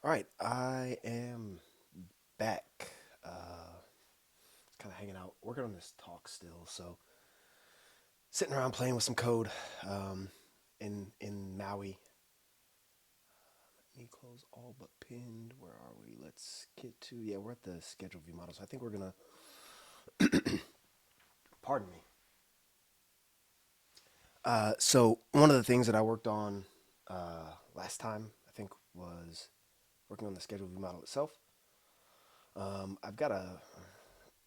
All right, I am back. Kind of hanging out, working on this talk still. So sitting around playing with some code in Maui. Let me close all but pinned. Where are we? Let's get to we're at the schedule view model. So I think we're gonna pardon me. So one of the things that I worked on last time I think was working on the schedule view model itself. I've got a,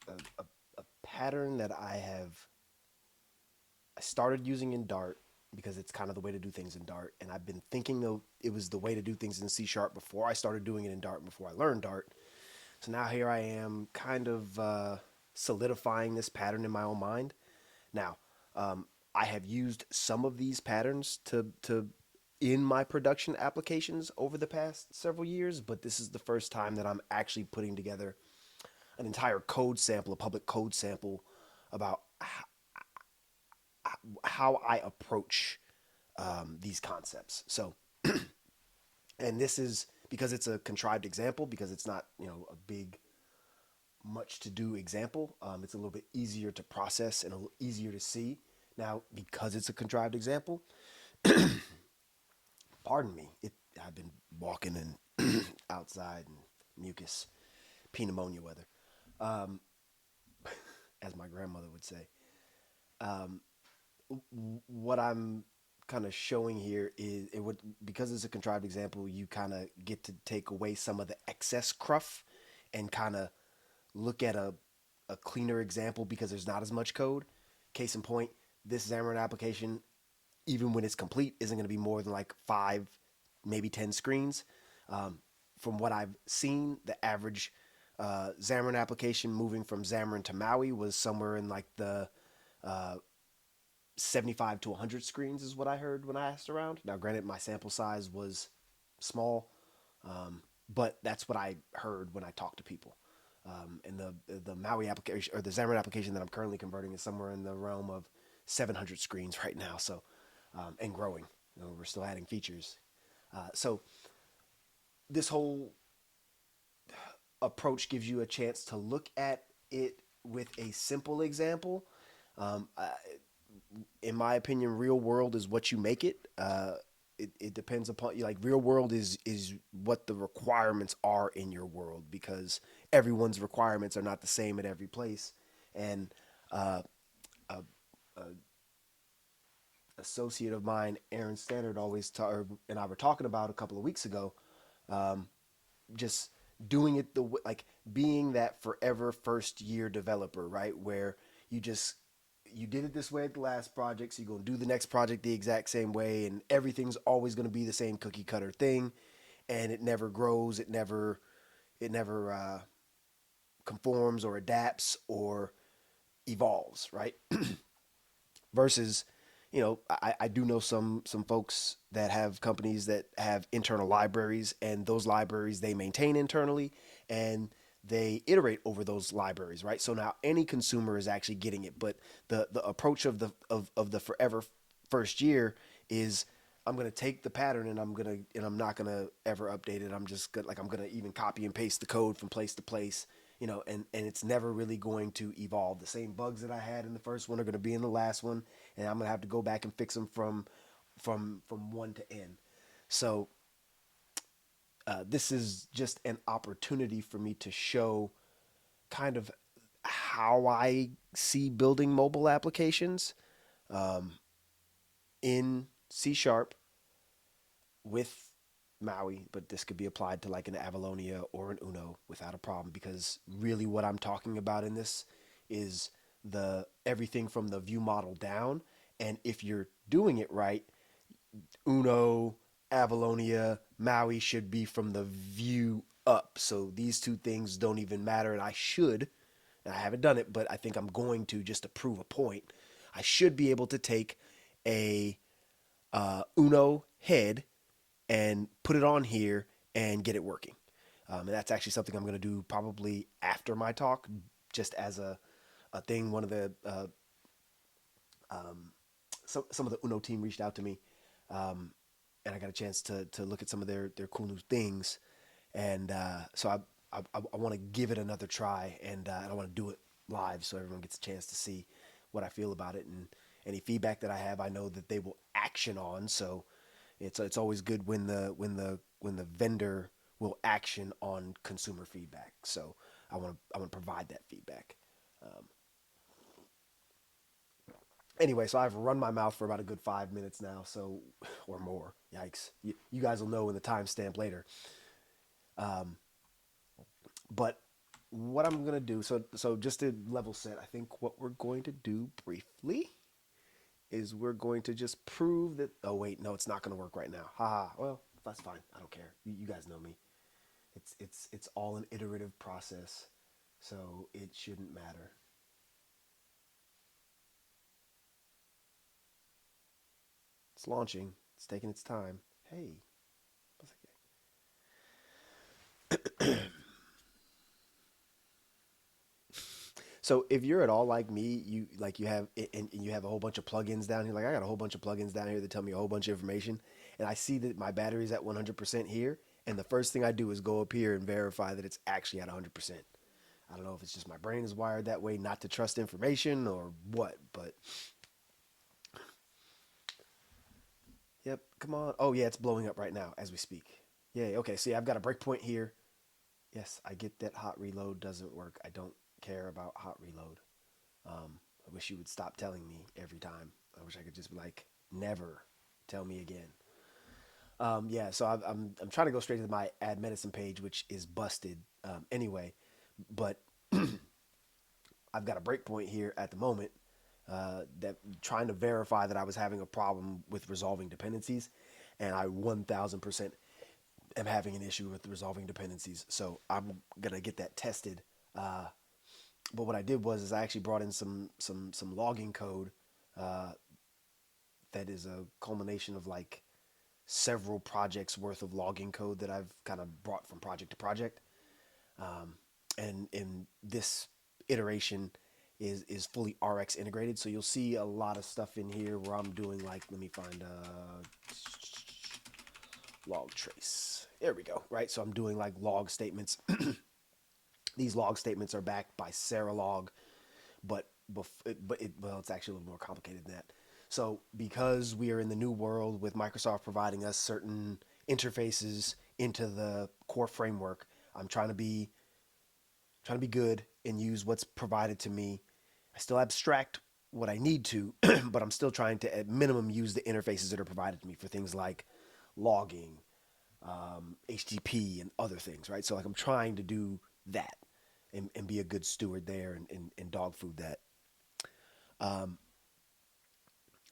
a, a pattern that I started using in Dart because it's kind of the way to do things in Dart, and I've been thinking it was the way to do things in C Sharp before I started doing it in Dart, before I learned Dart. So now here I am, kind of solidifying this pattern in my own mind. Now, I have used some of these patterns to in my production applications over the past several years, but this is the first time that I'm actually putting together an entire code sample, a public code sample about how I approach these concepts. So, and this is because it's a contrived example, because it's not, a big, much to do example. It's a little bit easier to process and a little easier to see. Now, because it's a contrived example, pardon me, I've been walking and outside and mucus, pneumonia weather, as my grandmother would say. Um, what I'm kind of showing here is it would, because it's a contrived example, you kind of get to take away some of the excess cruff and kind of look at a cleaner example because there's not as much code. Case in point, this Xamarin application, even when it's complete, isn't going to be more than like 5, maybe 10 screens. Um, from what I've seen, the average Xamarin application moving from Xamarin to Maui was somewhere in like the uh, 75 to 100 screens is what I heard when I asked around. Now, granted, my sample size was small, but that's what I heard when I talked to people. And the Maui application, or the Xamarin application that I'm currently converting, is somewhere in the realm of 700 screens right now. So, and growing. We're still adding features. So this whole approach gives you a chance to look at it with a simple example. Um, uh, in my opinion, real world is what you make it. It depends upon, like, real world is what the requirements are in your world, because everyone's requirements are not the same at every place. And uh, a, a associate of mine, Aaron Standard, and I were talking about a couple of weeks ago, just doing it like being that forever first year developer, right? Where you just you did it this way at the last project, so you're gonna do the next project the exact same way, and everything's always gonna be the same cookie cutter thing, and it never grows, it never conforms or adapts or evolves, right? Versus, I do know some folks that have companies that have internal libraries, and those libraries they maintain internally, and they iterate over those libraries, right? So now any consumer is actually getting it, but the approach of the forever first year is, I'm gonna take the pattern, and I'm not gonna ever update it. I'm gonna even copy and paste the code from place to place, and it's never really going to evolve. The same bugs that I had in the first one are gonna be in the last one, and I'm gonna have to go back and fix them from one to n. So this is just an opportunity for me to show kind of how I see building mobile applications in C sharp with Maui, but this could be applied to like an Avalonia or an Uno without a problem, because really what I'm talking about in this is the everything from the view model down. And if you're doing it right, Uno, Avalonia, Maui should be from the view up. So these two things don't even matter, and and I haven't done it, but I think I'm going to, just to prove a point. I should be able to take a Uno head and put it on here and get it working. And that's actually something I'm going to do probably after my talk, just as a thing. One of the some of the Uno team reached out to me, and I got a chance to look at some of their cool new things, and so I want to give it another try, and I want to do it live so everyone gets a chance to see what I feel about it, and any feedback that I have, I know that they will action on. So it's always good when the vendor will action on consumer feedback. So I want to provide that feedback. Um, anyway, so I've run my mouth for about a good 5 minutes now, so or more. Yikes! You guys will know in the timestamp later. Um, but what I'm gonna do, so just to level set, I think what we're going to do briefly is we're going to just prove that. Oh wait, no, it's not going to work right now. Haha. Well, that's fine. I don't care. You guys know me. It's all an iterative process, so it shouldn't matter. It's launching. It's taking its time. Hey, so if you're at all like me, you have and you have a whole bunch of plugins down here. Like I got a whole bunch of plugins down here that tell me a whole bunch of information, and I see that my battery's at 100% here, and the first thing I do is go up here and verify that it's actually at 100%. I don't know if it's just my brain is wired that way, not to trust information or what, but yep, come on. Oh yeah, it's blowing up right now as we speak. Yeah, okay. See, I've got a breakpoint here. Yes, I get that hot reload doesn't work. I don't care about hot reload. I wish you would stop telling me every time. I wish I could just be like, never tell me again. Yeah, so I'm trying to go straight to my add medicine page, which is busted anyway. But I've got a breakpoint here at the moment that trying to verify that I was having a problem with resolving dependencies, and I 1,000% am having an issue with resolving dependencies. So I'm gonna get that tested. But what I did was is I actually brought in some logging code uh, that is a culmination of like several projects worth of logging code that I've kind of brought from project to project. And in this iteration is fully RX integrated. So you'll see a lot of stuff in here where I'm doing like, let me find log trace. There we go. Right. So I'm doing like log statements. These log statements are backed by Serilog, but well, it's actually a little more complicated than that. So because we are in the new world with Microsoft providing us certain interfaces into the core framework, I'm trying to be good and use what's provided to me. I still abstract what I need to, but I'm still trying to, at minimum, use the interfaces that are provided to me for things like logging, HTTP, and other things, right? So, like, I'm trying to do that and be a good steward there and dog food that.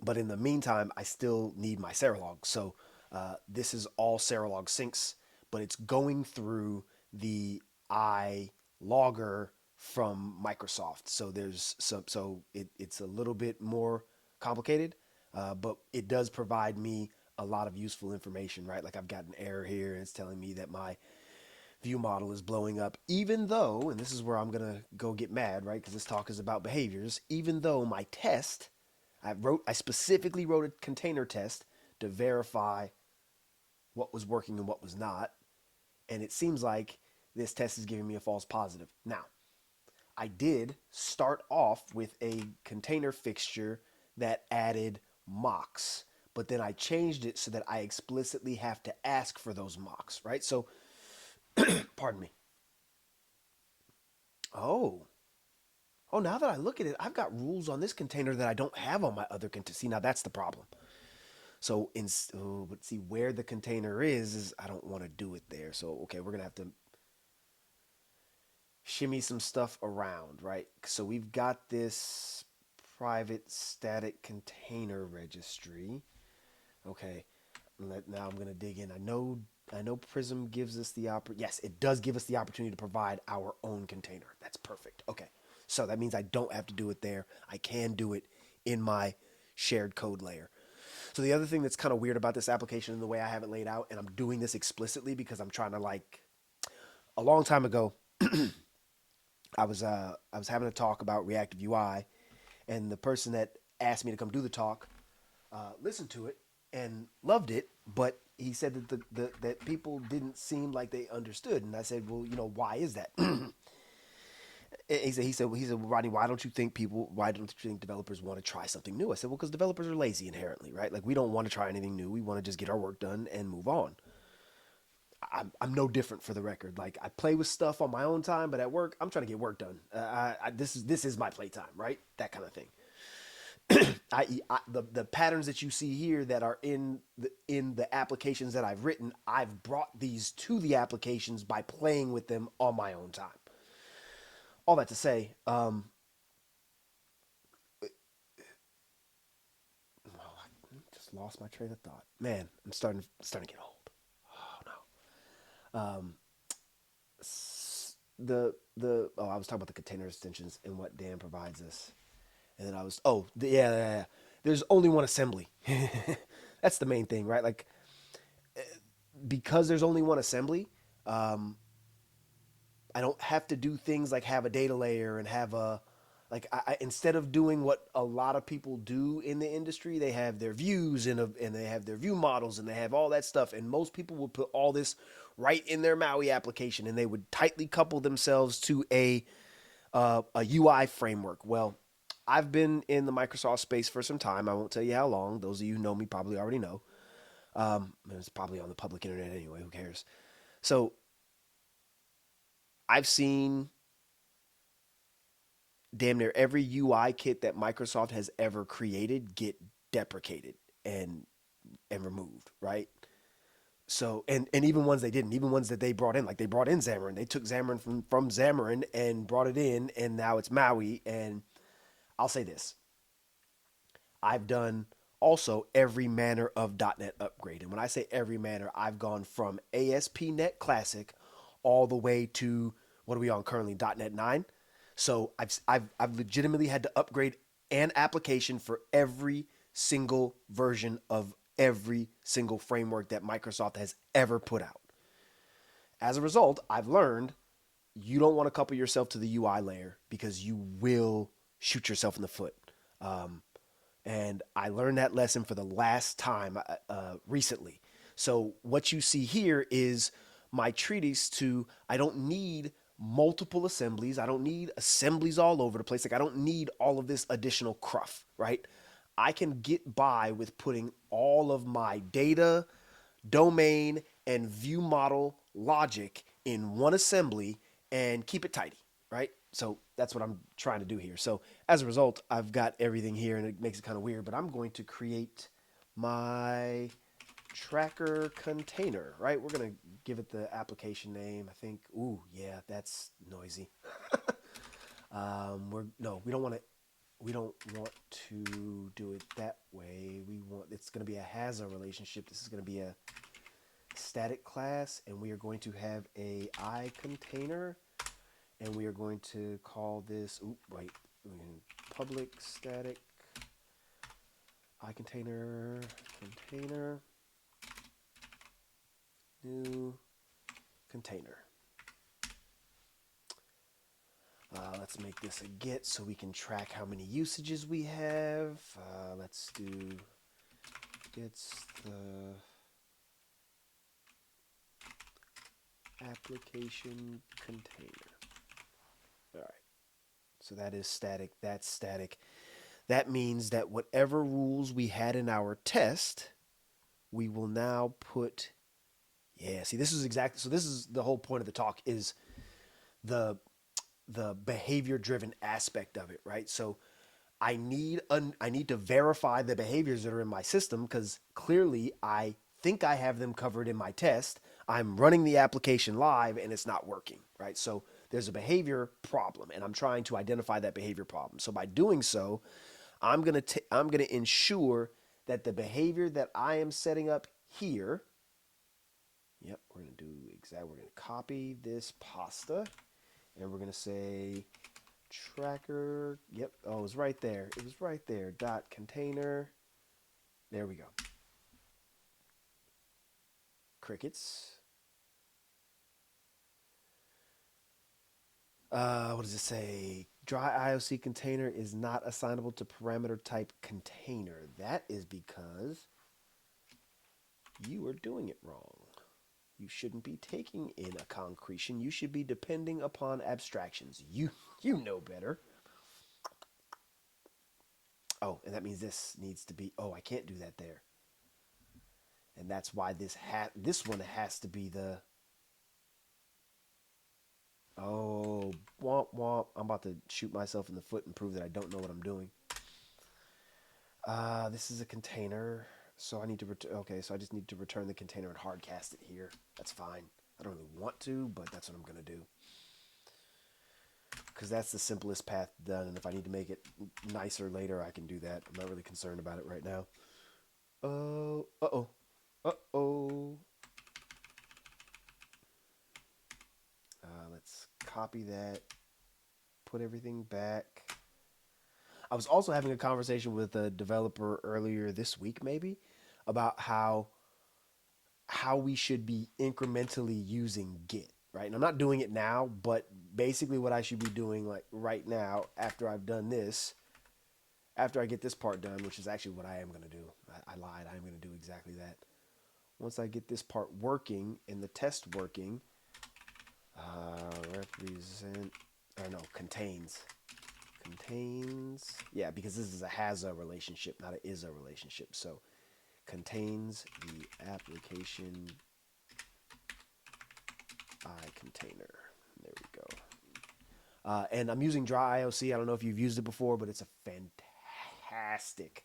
But in the meantime, I still need my Serilog. So, this is all Serilog syncs, but it's going through the iLogger from Microsoft. So it's a little bit more complicated, but it does provide me a lot of useful information, right? Like I've got an error here and it's telling me that my view model is blowing up, even though, and this is where I'm gonna go get mad, right? Because this talk is about behaviors. Even though my test, I specifically wrote a container test to verify what was working and what was not, and it seems like this test is giving me a false positive. Now, I did start off with a container fixture that added mocks, but then I changed it so that I explicitly have to ask for those mocks, right? So, pardon me. Oh, oh, now that I look at it, I've got rules on this container that I don't have on my other container. See, now that's the problem. So, but see where the container is I don't want to do it there. So, okay, we're gonna have to shimmy some stuff around, right? So we've got this private static container registry. Okay, now I'm gonna dig in. I know Prism gives us the yes, it does give us the opportunity to provide our own container. That's perfect. Okay, so that means I don't have to do it there. I can do it in my shared code layer. So the other thing that's kind of weird about this application and the way I have it laid out, and I'm doing this explicitly because I'm trying to like a long time ago, I was having a talk about reactive UI, and the person that asked me to come do the talk listened to it and loved it, but he said that that people didn't seem like they understood, and I said, well, why is that? He said, well, Rodney, why don't you think developers want to try something new? I said, well, because developers are lazy inherently, right? Like we don't want to try anything new. We want to just get our work done and move on. I'm no different for the record. Like I play with stuff on my own time, but at work, I'm trying to get work done. This is my playtime, right? That kind of thing. The patterns that you see here that are in the applications that I've written, I've brought these to the applications by playing with them on my own time. All that to say, I just lost my train of thought. Man, I'm starting to get old. Oh no. I was talking about the container extensions and what Dan provides us, and then yeah. There's only one assembly. That's the main thing, right? Like because there's only one assembly, um, I don't have to do things like have a data layer and have a like instead of doing what a lot of people do in the industry, they have their views and they have their view models and they have all that stuff. And most people would put all this right in their Maui application and they would tightly couple themselves to a UI framework. Well, I've been in the Microsoft space for some time. I won't tell you how long. Those of you who know me probably already know. It's probably on the public internet anyway. Who cares? So I've seen damn near every UI kit that Microsoft has ever created get deprecated and removed, right? So and even ones they didn't, even ones that they brought in, like they brought in Xamarin, they took Xamarin from Xamarin and brought it in, and now it's Maui. And I'll say this: I've done also every manner of .NET upgrade, and when I say every manner, I've gone from ASP.NET Classic all the way to what are we on currently .NET 9. So I've legitimately had to upgrade an application for every single version of every single framework that Microsoft has ever put out. As a result, I've learned you don't want to couple yourself to the UI layer because you will shoot yourself in the foot. Um, and I learned that lesson for the last time recently. So what you see here is my treatise to I don't need multiple assemblies. I don't need assemblies all over the place. Like I don't need all of this additional cruff, right? I can get by with putting all of my data, domain, and view model logic in one assembly and keep it tidy, right? So that's what I'm trying to do here. So as a result, I've got everything here and it makes it kind of weird, but I'm going to create my tracker container, right? We're going to give it the application name. I think, ooh, yeah, that's noisy. We don't want to, do it that way. It's going to be a has a relationship. This is going to be a static class, and we are going to have a I container, and we are going to call this, public static I container, new container. Let's make this a get so we can track how many usages we have. Let's do gets the application container. All right. So that is static. That's static. That means that whatever rules we had in our test, we will now put. Yeah. See, this is exactly. So this is the whole point of the talk is the behavior driven aspect of it, right? So I need to verify the behaviors that are in my system because clearly I think I have them covered in my test. I'm running the application live and it's not working, right? So there's a behavior problem and I'm trying to identify that behavior problem. So by doing so, I'm going to ensure that the behavior that I am setting up here, yep, we're going to copy this pasta and we're going to say tracker. Yep. Oh, it was right there. It was right there. Dot container. There we go. Crickets. What does it say? Dry IOC container is not assignable to parameter type container. That is because You are doing it wrong. You shouldn't be taking in a concretion. You should be depending upon abstractions. You know better. Oh, and that means this needs to be. Oh, I can't do that there. And that's why this one has to be the. Oh, womp womp. I'm about to shoot myself in the foot and prove that I don't know what I'm doing. This is a container, so I need to okay, so I just need to return the container and hard cast it here. That's fine. I don't really want to, but that's what I'm gonna do. Because that's the simplest path done, and if I need to make it nicer later, I can do that. I'm not really concerned about it right now. Oh, uh-oh. Uh-oh. Let's copy that, put everything back. I was also having a conversation with a developer earlier this week, maybe, about how we should be incrementally using Git, right? And I'm not doing it now, but basically what I should be doing like right now after I've done this, after I get this part done, which is actually what I am going to do. I lied. I'm going to do exactly that. Once I get this part working and the test working, represent, or no, contains, yeah, because this is a has a relationship, not a is a relationship. So contains the application container. There we go. And I'm using Dry IOC. I don't know if you've used it before, but it's a fantastic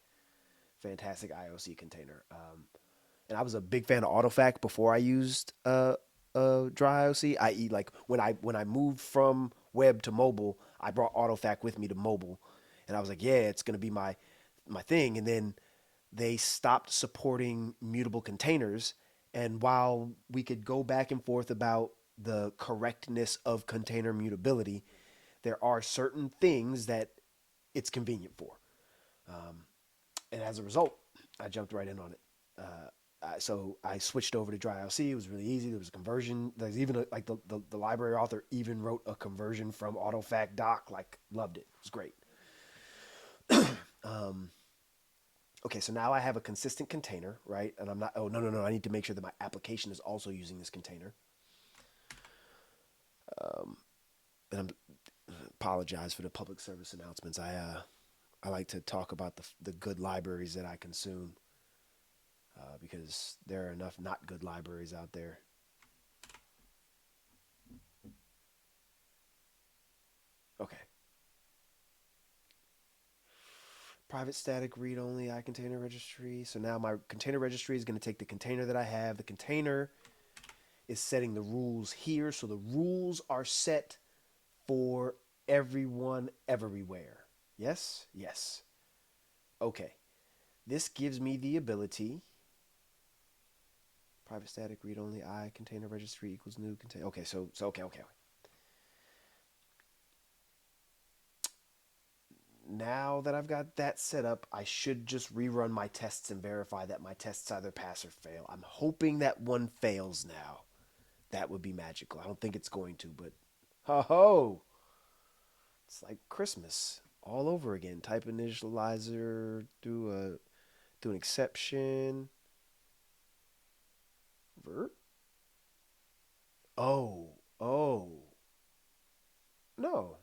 IOC container. And I was a big fan of AutoFac before I used Dry IOC. I.e., like when I moved from web to mobile, I brought AutoFac with me to mobile, and I was like, yeah, it's gonna be my thing. And then they stopped supporting mutable containers. And while we could go back and forth about the correctness of container mutability, there are certain things that it's convenient for. And as a result, I jumped right in on it. So I switched over to DryLC. It was really easy. There was a conversion. There's even like the library author even wrote a conversion from AutoFac doc. Like loved it. It was great. Okay, so now I have a consistent container, right? And I'm not. Oh no! I need to make sure that my application is also using this container. And I'm apologize for the public service announcements. I like to talk about the good libraries that I consume because there are enough not good libraries out there. Okay. Private static read only iContainer registry. So now my container registry is going to take the container that I have. The container is setting the rules here. So the rules are set for everyone everywhere. Yes? Yes. Okay. This gives me the ability. Private static read only I container registry equals new container. Okay, okay. Now that I've got that set up, I should just rerun my tests and verify that my tests either pass or fail. I'm hoping that one fails now. That would be magical. I don't think it's going to, but ho ho! It's like Christmas all over again. Type initializer, do an exception. Vert? Oh, oh. No.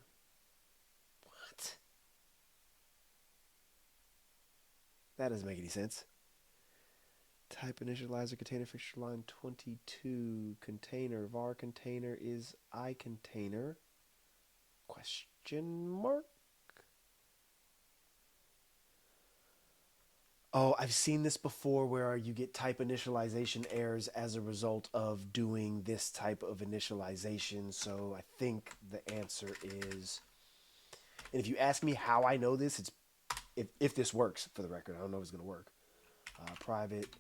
What? That doesn't make any sense. Type initializer container fixture line 22 container var container is I container question mark. Oh, I've seen this before where you get type initialization errors as a result of doing this type of initialization. So I think the answer is, and if you ask me how I know this, it's if this works for the record. I don't know if it's going to work. Private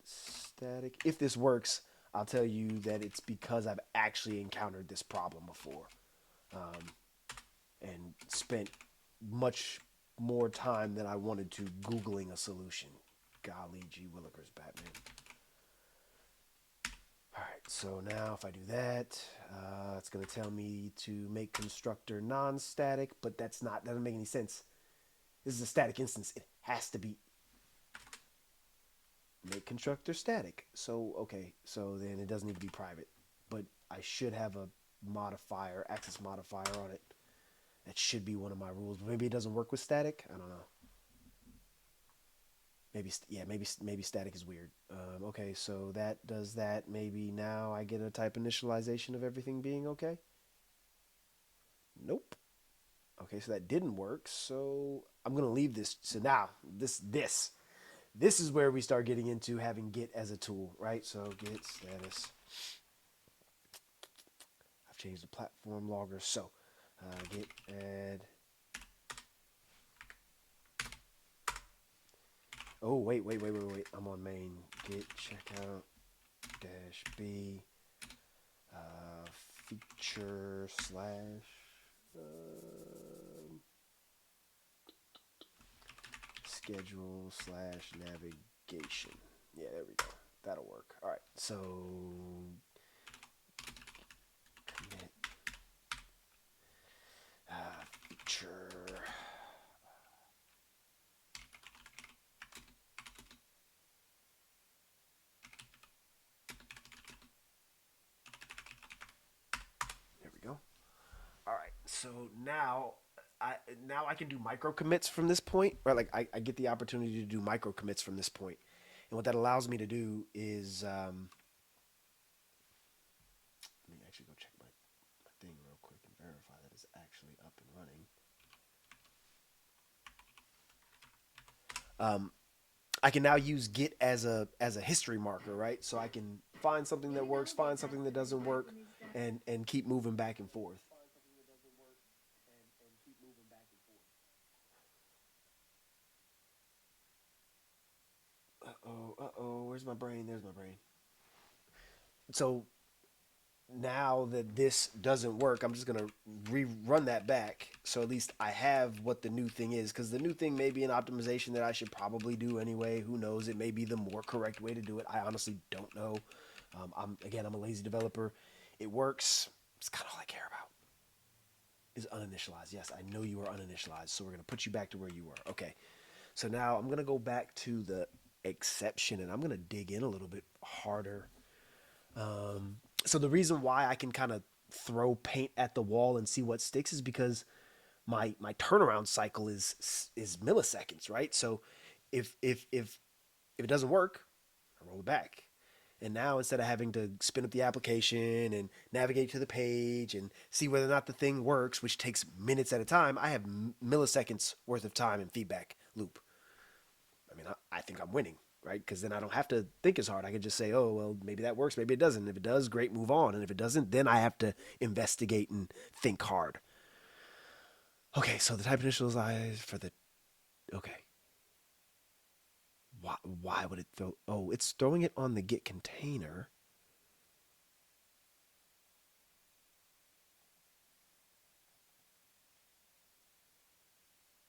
static. If this works, I'll tell you that it's because I've actually encountered this problem before and spent much more time than I wanted to Googling a solution. Golly gee willikers, Batman. All right, so now if I do that, it's going to tell me to make constructor non-static, but that doesn't make any sense. This is a static instance. It has to be. make constructor static. So, okay, so then it doesn't need to be private, but I should have a modifier, access modifier on it. That should be one of my rules, but maybe it doesn't work with static. I don't know. Maybe yeah, maybe static is weird. Okay, so that does that. Maybe now I get a type initialization of everything being okay. Nope. Okay, so that didn't work. So I'm gonna leave this. So now this is where we start getting into having Git as a tool, right? So Git status. I've changed the platform logger. So Git add. Oh wait. I'm on main. Git checkout dash B feature slash schedule slash navigation. Yeah, there we go. That'll work. All right. So commit feature. There we go. All right. So I now I can do micro commits from this point, right? Like I get the opportunity to do micro commits from this point, and what that allows me to do is let me actually go check my thing real quick and verify that it's actually up and running. I can now use Git as a history marker, right? So I can find something that works, find something that doesn't work, and keep moving back and forth. Uh oh, where's my brain? There's my brain. So now that this doesn't work, I'm just gonna rerun that back. So at least I have what the new thing is, because the new thing may be an optimization that I should probably do anyway. Who knows? It may be the more correct way to do it. I honestly don't know. I'm a lazy developer. It works. It's kind of all I care about. Is uninitialized. Yes, I know you are uninitialized. So we're gonna put you back to where you were. Okay. So now I'm gonna go back to the exception, and I'm gonna dig in a little bit harder. So the reason why I can kind of throw paint at the wall and see what sticks is because my turnaround cycle is milliseconds, right? So if it doesn't work, I roll it back. And now instead of having to spin up the application and navigate to the page and see whether or not the thing works, which takes minutes at a time, I have milliseconds worth of time and feedback loop. I mean, I think I'm winning, right? Because then I don't have to think as hard. I can just say, oh, well, maybe that works, maybe it doesn't. If it does, great, move on. And if it doesn't, then I have to investigate and think hard. Okay, so the type initialize for the. Okay. Why would it throw. Oh, it's throwing it on the Git container.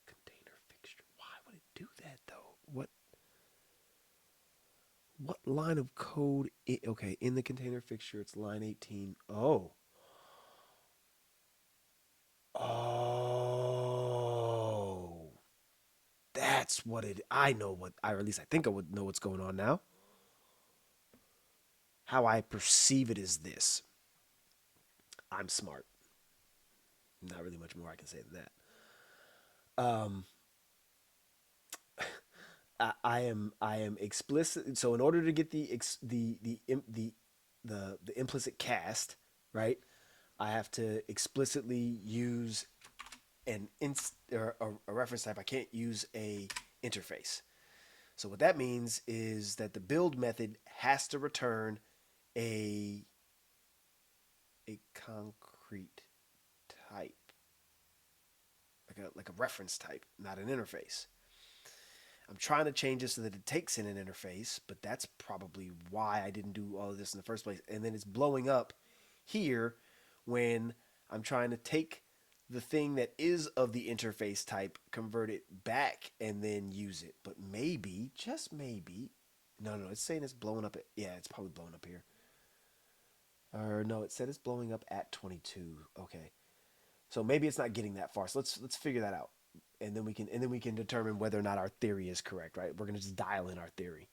Container fixture. Why would it do that, though? What line of code? Okay, in the container fixture, it's line 18. Oh. Oh. That's what it. I know what. Or at least I think I would know what's going on now. How I perceive it is this: I'm smart. Not really much more I can say than that. Um, I am explicit. So in order to get the implicit cast, right? I have to explicitly use or a reference type. I can't use a interface. So what that means is that the build method has to return a concrete type, like a reference type, not an interface. I'm trying to change this so that it takes in an interface, but that's probably why I didn't do all of this in the first place. And then it's blowing up here when I'm trying to take the thing that is of the interface type, convert it back, and then use it. But maybe, just maybe, no, it's saying it's blowing up. Yeah, it's probably blowing up here. Or no, it said it's blowing up at 22. Okay, so maybe it's not getting that far. So let's figure that out, and then we can determine whether or not our theory is correct. Right? We're gonna just dial in our theory.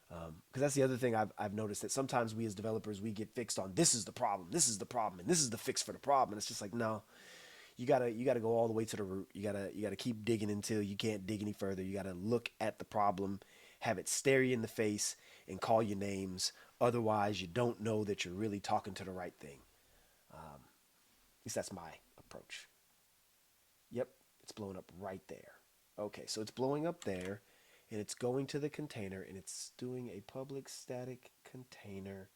Because that's the other thing I've noticed, that sometimes we as developers, we get fixed on this is the problem, this is the problem, and this is the fix for the problem. And it's just like, no, you gotta go all the way to the root. You gotta keep digging until you can't dig any further. You gotta look at the problem, have it stare you in the face, and call you names. Otherwise, you don't know that you're really talking to the right thing. At least that's my approach. Yep, it's blowing up right there. Okay, so it's blowing up there, and it's going to the container, and it's doing a public static container.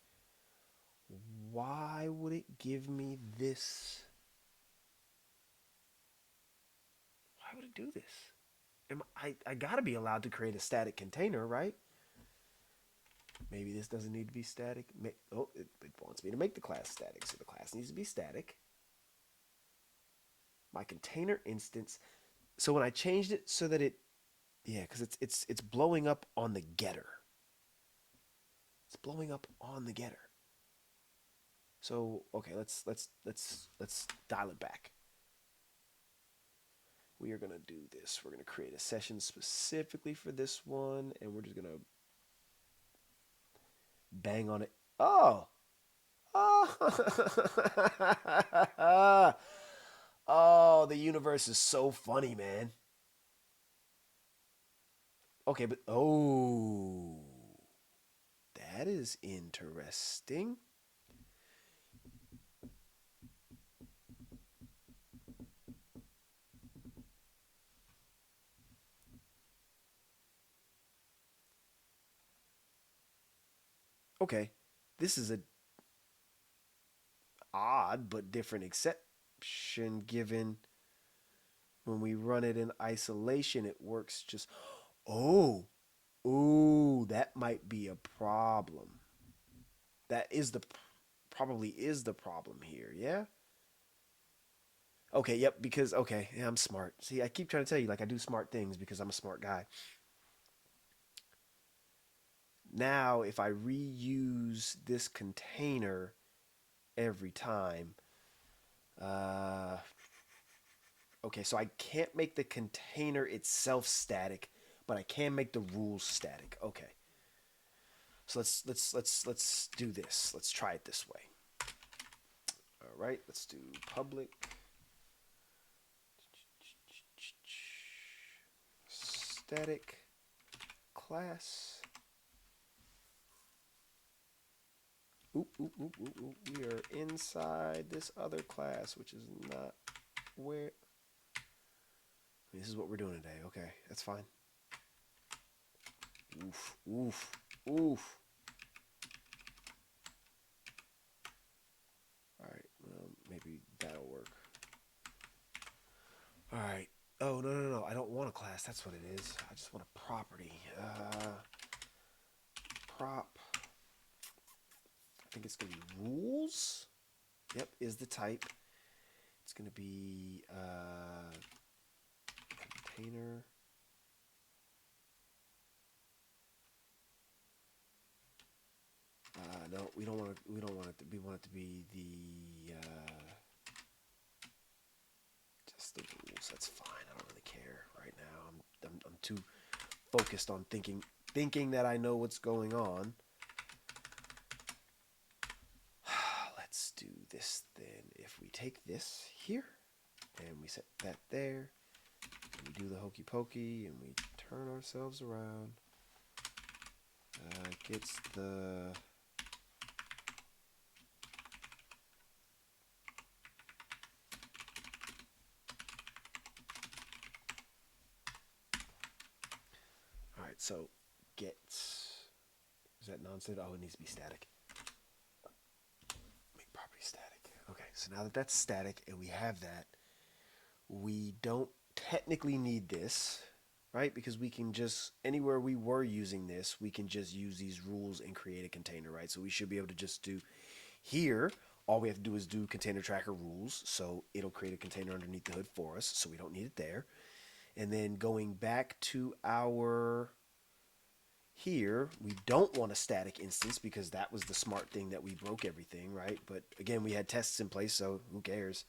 Why would it give me this? Why would it do this? I gotta be allowed to create a static container, right? Maybe this doesn't need to be static. Oh, it wants me to make the class static, so the class needs to be static. My container instance. So when I changed it so that yeah, because it's blowing up on the getter. It's blowing up on the getter. So okay, let's dial it back. We are gonna do this. We're gonna create a session specifically for this one, and we're just gonna bang on it. Oh, oh, oh, the universe is so funny, man. Okay, but oh, that is interesting. Okay, this is a odd but different exception given when we run it in isolation, it works just. Oh, ooh, that might be a problem. That is the probably is the problem here. Yeah. Okay. Yep. Because okay, yeah, I'm smart. See, I keep trying to tell you like I do smart things because I'm a smart guy. Now, if I reuse this container every time, uh, okay, so I can't make the container itself static, but I can make the rules static. Okay. So let's do this. Let's try it this way. All right, let's do public static class. Oop, oop, oop, oop, oop. We are inside this other class, which is not where. This is what we're doing today. Okay, that's fine. Oof, oof, oof. All right, well, maybe that'll work. All right. Oh, no, no, no. I don't want a class. That's what it is. I just want a property. Prop. I think it's going to be rules. Yep, is the type. It's going to be container. No, we don't want it. We don't want it. We want it to be the just the rules. That's fine. I don't really care right now. I'm too focused on thinking that I know what's going on. Let's do this then. If we take this here and we set that there, and we do the hokey pokey and we turn ourselves around, gets the all right. So gets is that non-static? Oh, it needs to be static. Make property static. Okay. So now that that's static and we have that, we don't technically need this, right? Because we can just, anywhere we were using this, we can just use these rules and create a container, right? So we should be able to just do here, all we have to do is do container tracker rules. So it'll create a container underneath the hood for us. So we don't need it there. And then going back to our here, we don't want a static instance because that was the smart thing that we broke everything, right? But again, we had tests in place, so who cares?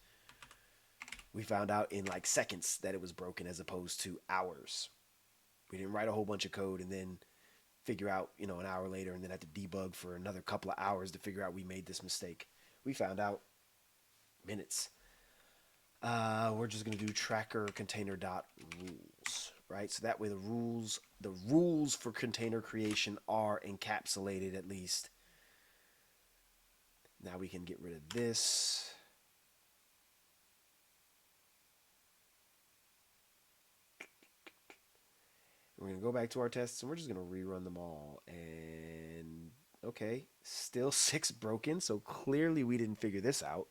We found out in like seconds that it was broken as opposed to hours. We didn't write a whole bunch of code and then figure out, an hour later and then have to debug for another couple of hours to figure out we made this mistake. We found out minutes. We're just going to do tracker container dot rules, right? So that way the rules for container creation are encapsulated at least. Now we can get rid of this. We're going to go back to our tests and we're just going to rerun them all. And okay, still 6 broken. So clearly we didn't figure this out.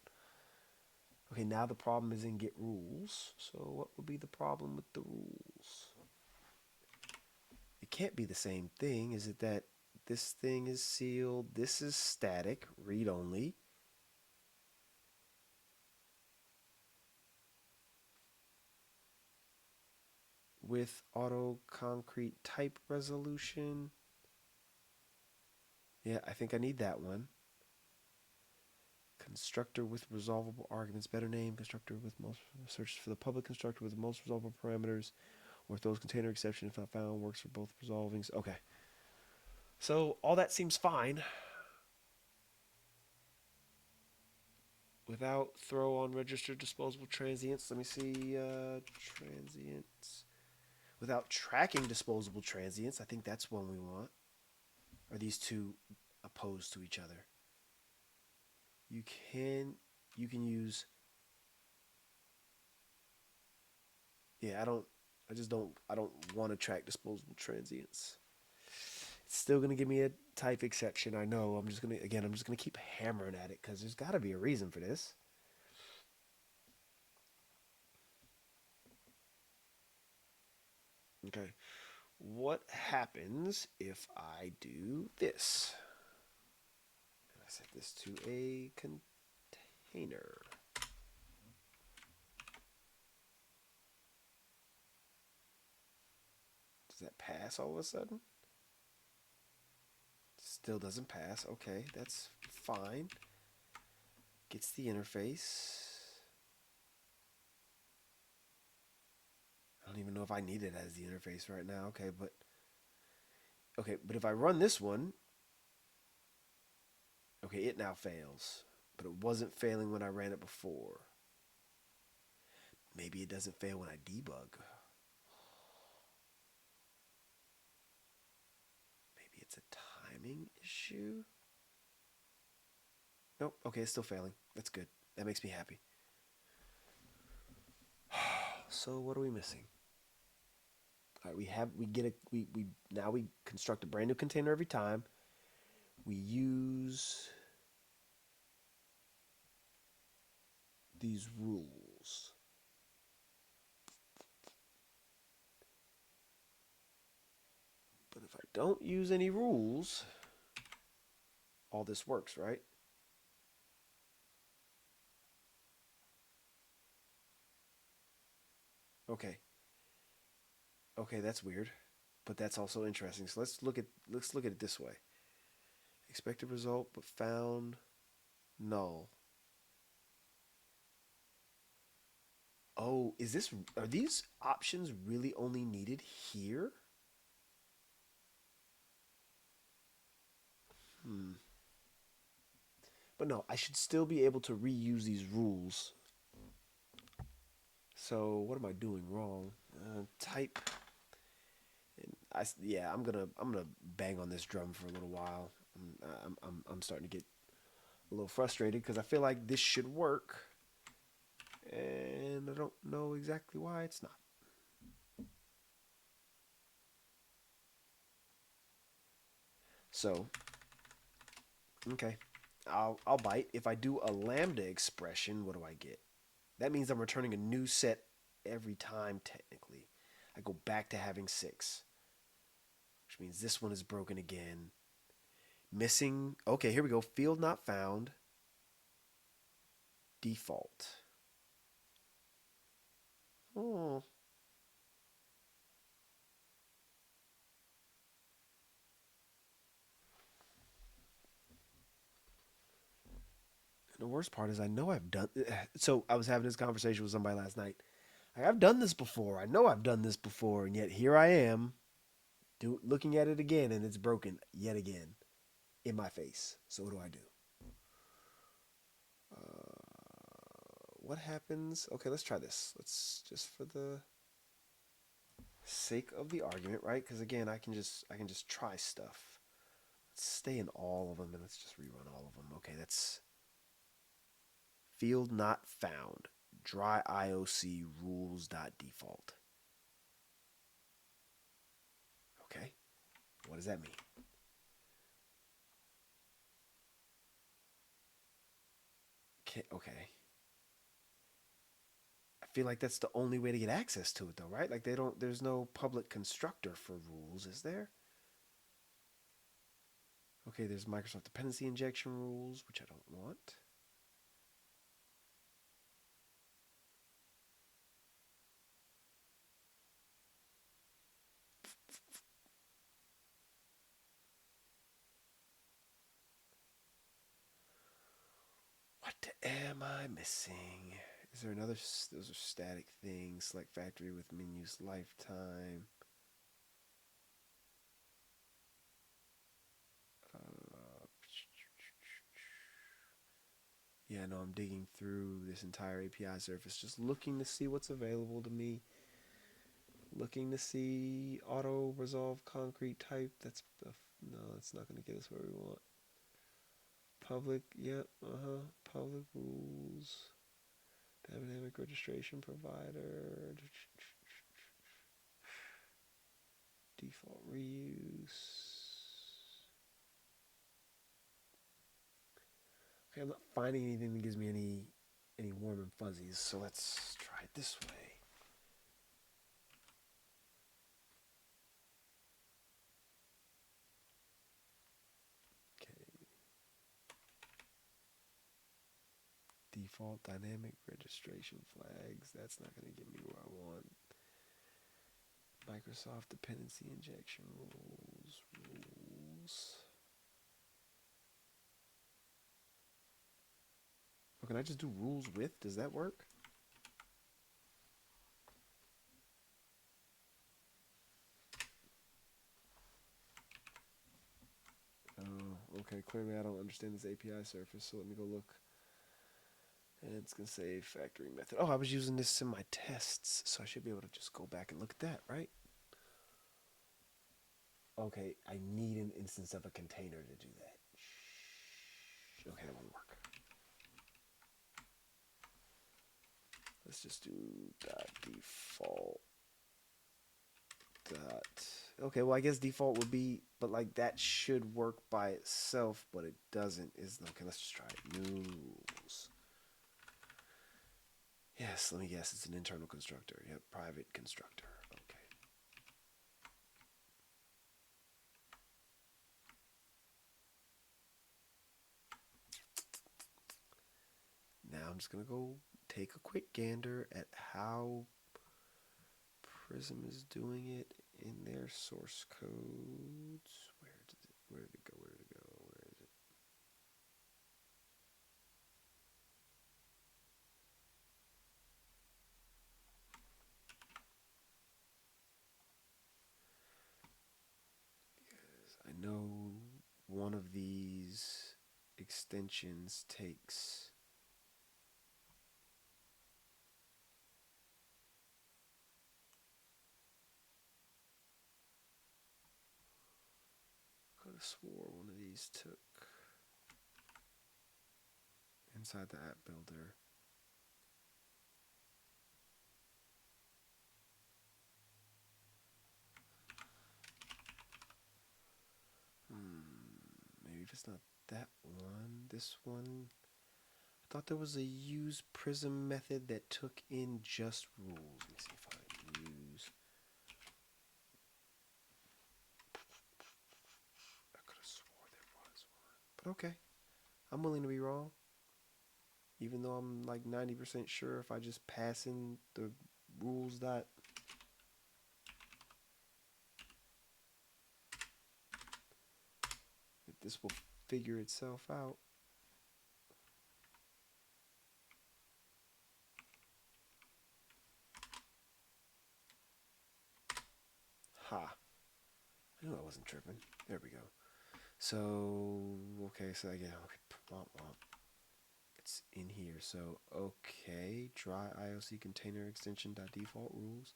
Okay, now the problem is in get rules. So what would be the problem with the rules? It can't be the same thing. Is it that this thing is sealed, this is static, read only? With auto concrete type resolution. Yeah, I think I need that one. Constructor with resolvable arguments, better name. Constructor with most search for the public constructor with the most resolvable parameters, or if those container exception if not found works for both resolvings. Okay, so all that seems fine. Without throw on registered disposable transients. Let me see transients. Without tracking disposable transients, I think that's one we want. Are these two opposed to each other? You can use. Yeah, I don't want to track disposable transients. It's still gonna give me a type exception. I know. I'm just gonna keep hammering at it because there's got to be a reason for this. Okay. What happens if I do this? And I set this to a container. Does that pass all of a sudden? Still doesn't pass. Okay, that's fine. Gets the interface. I don't even know if I need it as the interface right now. Okay, but if I run this one, okay, it now fails. But it wasn't failing when I ran it before. Maybe it doesn't fail when I debug. Maybe it's a timing issue. Nope. Okay, it's still failing. That's good. That makes me happy. So what are we missing? All right, we construct a brand new container every time. We use these rules. But if I don't use any rules, all this works, right? Okay. Okay, that's weird, but that's also interesting. So let's look at it this way. Expected result, but found null. Oh, are these options really only needed here? Hmm. But no, I should still be able to reuse these rules. So what am I doing wrong? Type. And I'm gonna bang on this drum for a little while. I'm starting to get a little frustrated because I feel like this should work, and I don't know exactly why it's not. So, okay, I'll bite. If I do a lambda expression, what do I get? That means I'm returning a new set every time. Technically, I go back to having 6, which means this one is broken again. Missing. Okay, here we go. Field not found. Default. Oh. And the worst part is I know I've done. So I was having this conversation with somebody last night. Like, I've done this before. I know I've done this before, and yet here I am Looking at it again and it's broken yet again in my face. So what do I do? What happens? Okay, let's try this. Let's just for the sake of the argument, right? Because again, I can just try stuff. Let's stay in all of them and let's just rerun all of them. Okay, that's field not found. Dry IOC rules dot default. Okay, what does that mean? Okay. I feel like that's the only way to get access to it though, right? Like they don't there's no public constructor for rules, is there? Okay, there's Microsoft dependency injection rules, which I don't want. What am I missing? Is there another? Those are static things. Select factory with menus lifetime. Uh, yeah, no, I'm digging through this entire API surface, just looking to see what's available to me. Looking to see auto resolve concrete type. No, that's not going to get us where we want. Public, yep, Public rules. Dynamic registration provider. Default reuse. Okay, I'm not finding anything that gives me any warm and fuzzies, so let's try it this way. Okay. Default dynamic registration flags. That's not going to get me where I want. Microsoft dependency injection rules. Oh, can I just do rules with? Does that work? Oh, okay. Clearly, I don't understand this API surface, so let me go look. And it's going to say factory method. Oh, I was using this in my tests, so I should be able to just go back and look at that, right? Okay, I need an instance of a container to do that. Okay, that won't work. Let's just do dot default dot. Okay, well I guess default would be, but like that should work by itself, but it doesn't. Is okay? Let's just try it. New rules. Yes, let me guess. It's an internal constructor. Yep, private constructor. Okay. Now I'm just gonna go take a quick gander at how Prism is doing it in their source codes. Where did it go? Where did it go? Where is it? Because I know one of these extensions takes I could have swore one of these took inside the app builder. Maybe if it's not that one, this one. I thought there was a use prism method that took in just rules. Let me see if I use. I could have swore there was one. But okay, I'm willing to be wrong. Even though I'm like 90% sure if I just pass in the rules that this will figure itself out. Ha. knew I wasn't tripping. There we go. So, okay, so again, it's in here. So, okay, try IOC container extension default rules.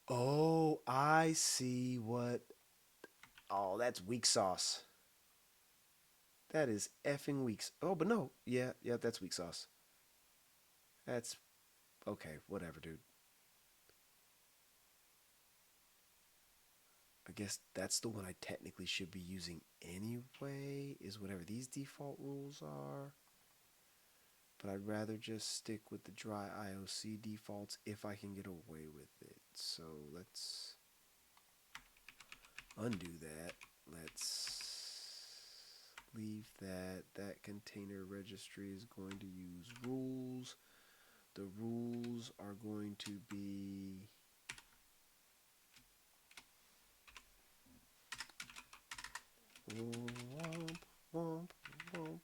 Oh, I see what. Oh, that's weak sauce. That is effing weak. Oh, but no. Yeah, yeah, that's weak sauce. That's okay. Whatever, dude. I guess that's the one I technically should be using anyway, is whatever these default rules are. But I'd rather just stick with the dry IOC defaults if I can get away with it. So let's undo that. Let's leave that. That container registry is going to use rules. The rules are going to be womp, womp, womp,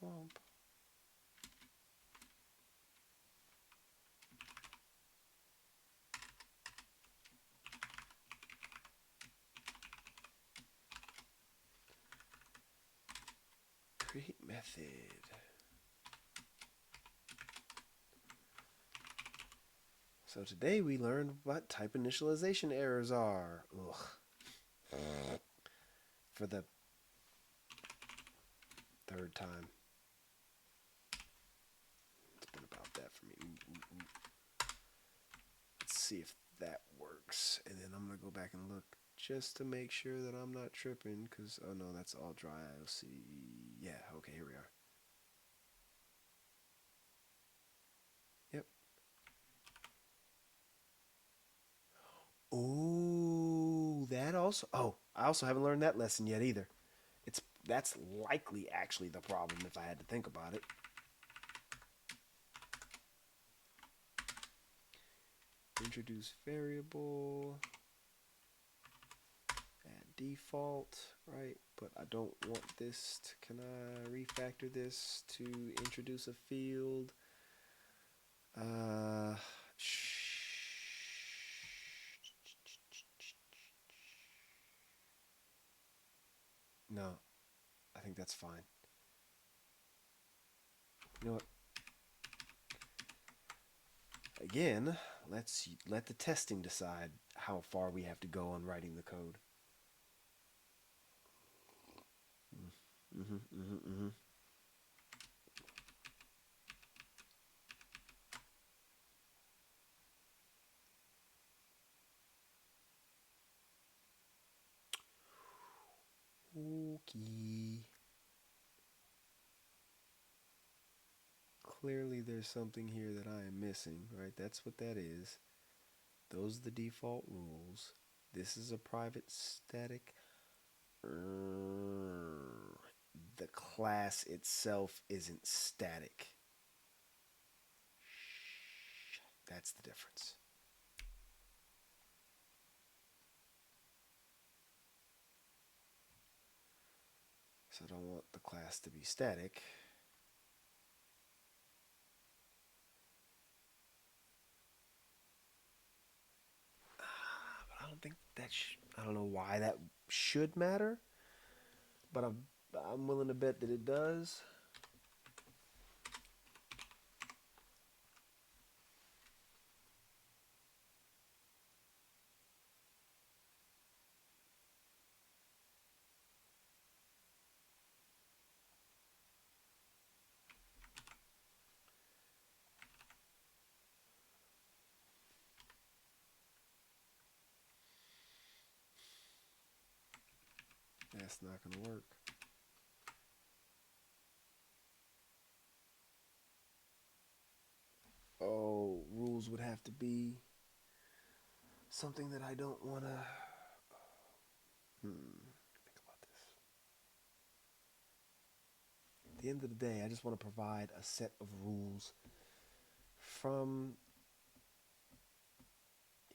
womp. Create method. So today we learned what type initialization errors are. Ugh. For the third time. It's been about that for me. Ooh, ooh, ooh. Let's see if that works. And then I'm going to go back and look just to make sure that I'm not tripping. Because, oh no, that's all dry IOC. Yeah, okay, here we are. Yep. Oh, that also. Oh, I also haven't learned that lesson yet either. That's likely actually the problem if I had to think about it. Introduce variable. Add default, right? But I don't want this. Can I refactor this to introduce a field? Uh, no, I think that's fine. You know what? Again, let's let the testing decide how far we have to go on writing the code. Mm-hmm, mm-hmm, mm-hmm. Okay. Clearly there's something here that I am missing, right? That's what that is. Those are the default rules. This is a private static. The class itself isn't static. That's the difference. So I don't want the class to be static. But I don't think that. I don't know why that should matter. But I'm willing to bet that it does. That's not going to work. Oh, rules would have to be something that I don't want to. Think about this. At the end of the day, I just want to provide a set of rules from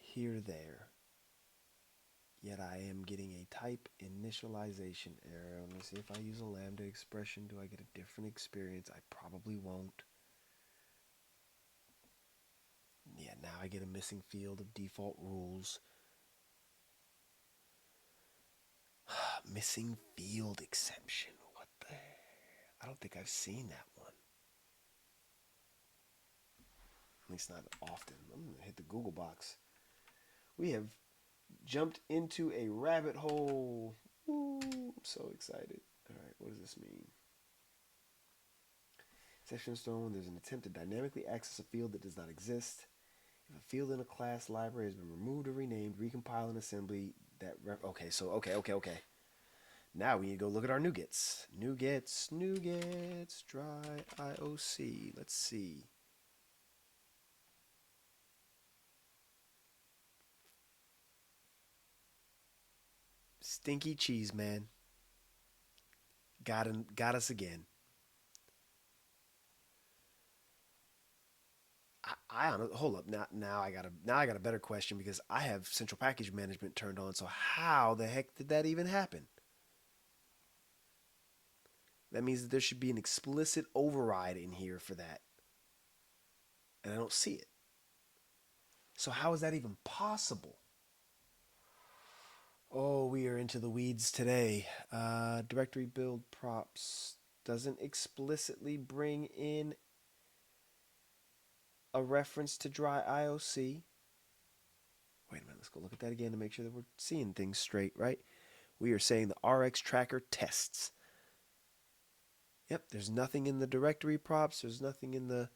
here to there. Yet I am getting a type initialization error. Let me see if I use a lambda expression. Do I get a different experience? I probably won't. Yeah, now I get a missing field of default rules. Missing field exception. What the heck? I don't think I've seen that one. At least not often. I'm going to hit the Google box. We have jumped into a rabbit hole. Woo, I'm so excited. All right, what does this mean? Section stone when there's an attempt to dynamically access a field that does not exist. If a field in a class library has been removed or renamed, recompile an assembly that okay. Now we need to go look at our NuGets. NuGets, dry IOC. Let's see. Stinky cheese man. Got us again. Hold up now I got a better question because I have central package management turned on. So how the heck did that even happen? That means that there should be an explicit override in here for that, and I don't see it. So how is that even possible? Oh, we are into the weeds today. Directory build props doesn't explicitly bring in a reference to dry IOC. Wait a minute, let's go look at that again to make sure that we're seeing things straight, right? We are saying the RX tracker tests. Yep, there's nothing in the directory props. There's nothing in the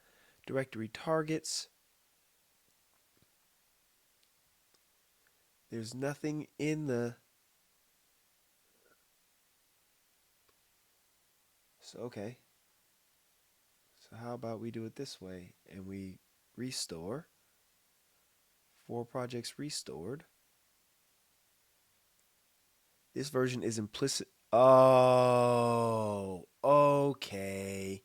directory targets. There's nothing in the... So, okay. So how about we do it this way and we restore. 4 projects restored. This version is implicit. Oh, okay.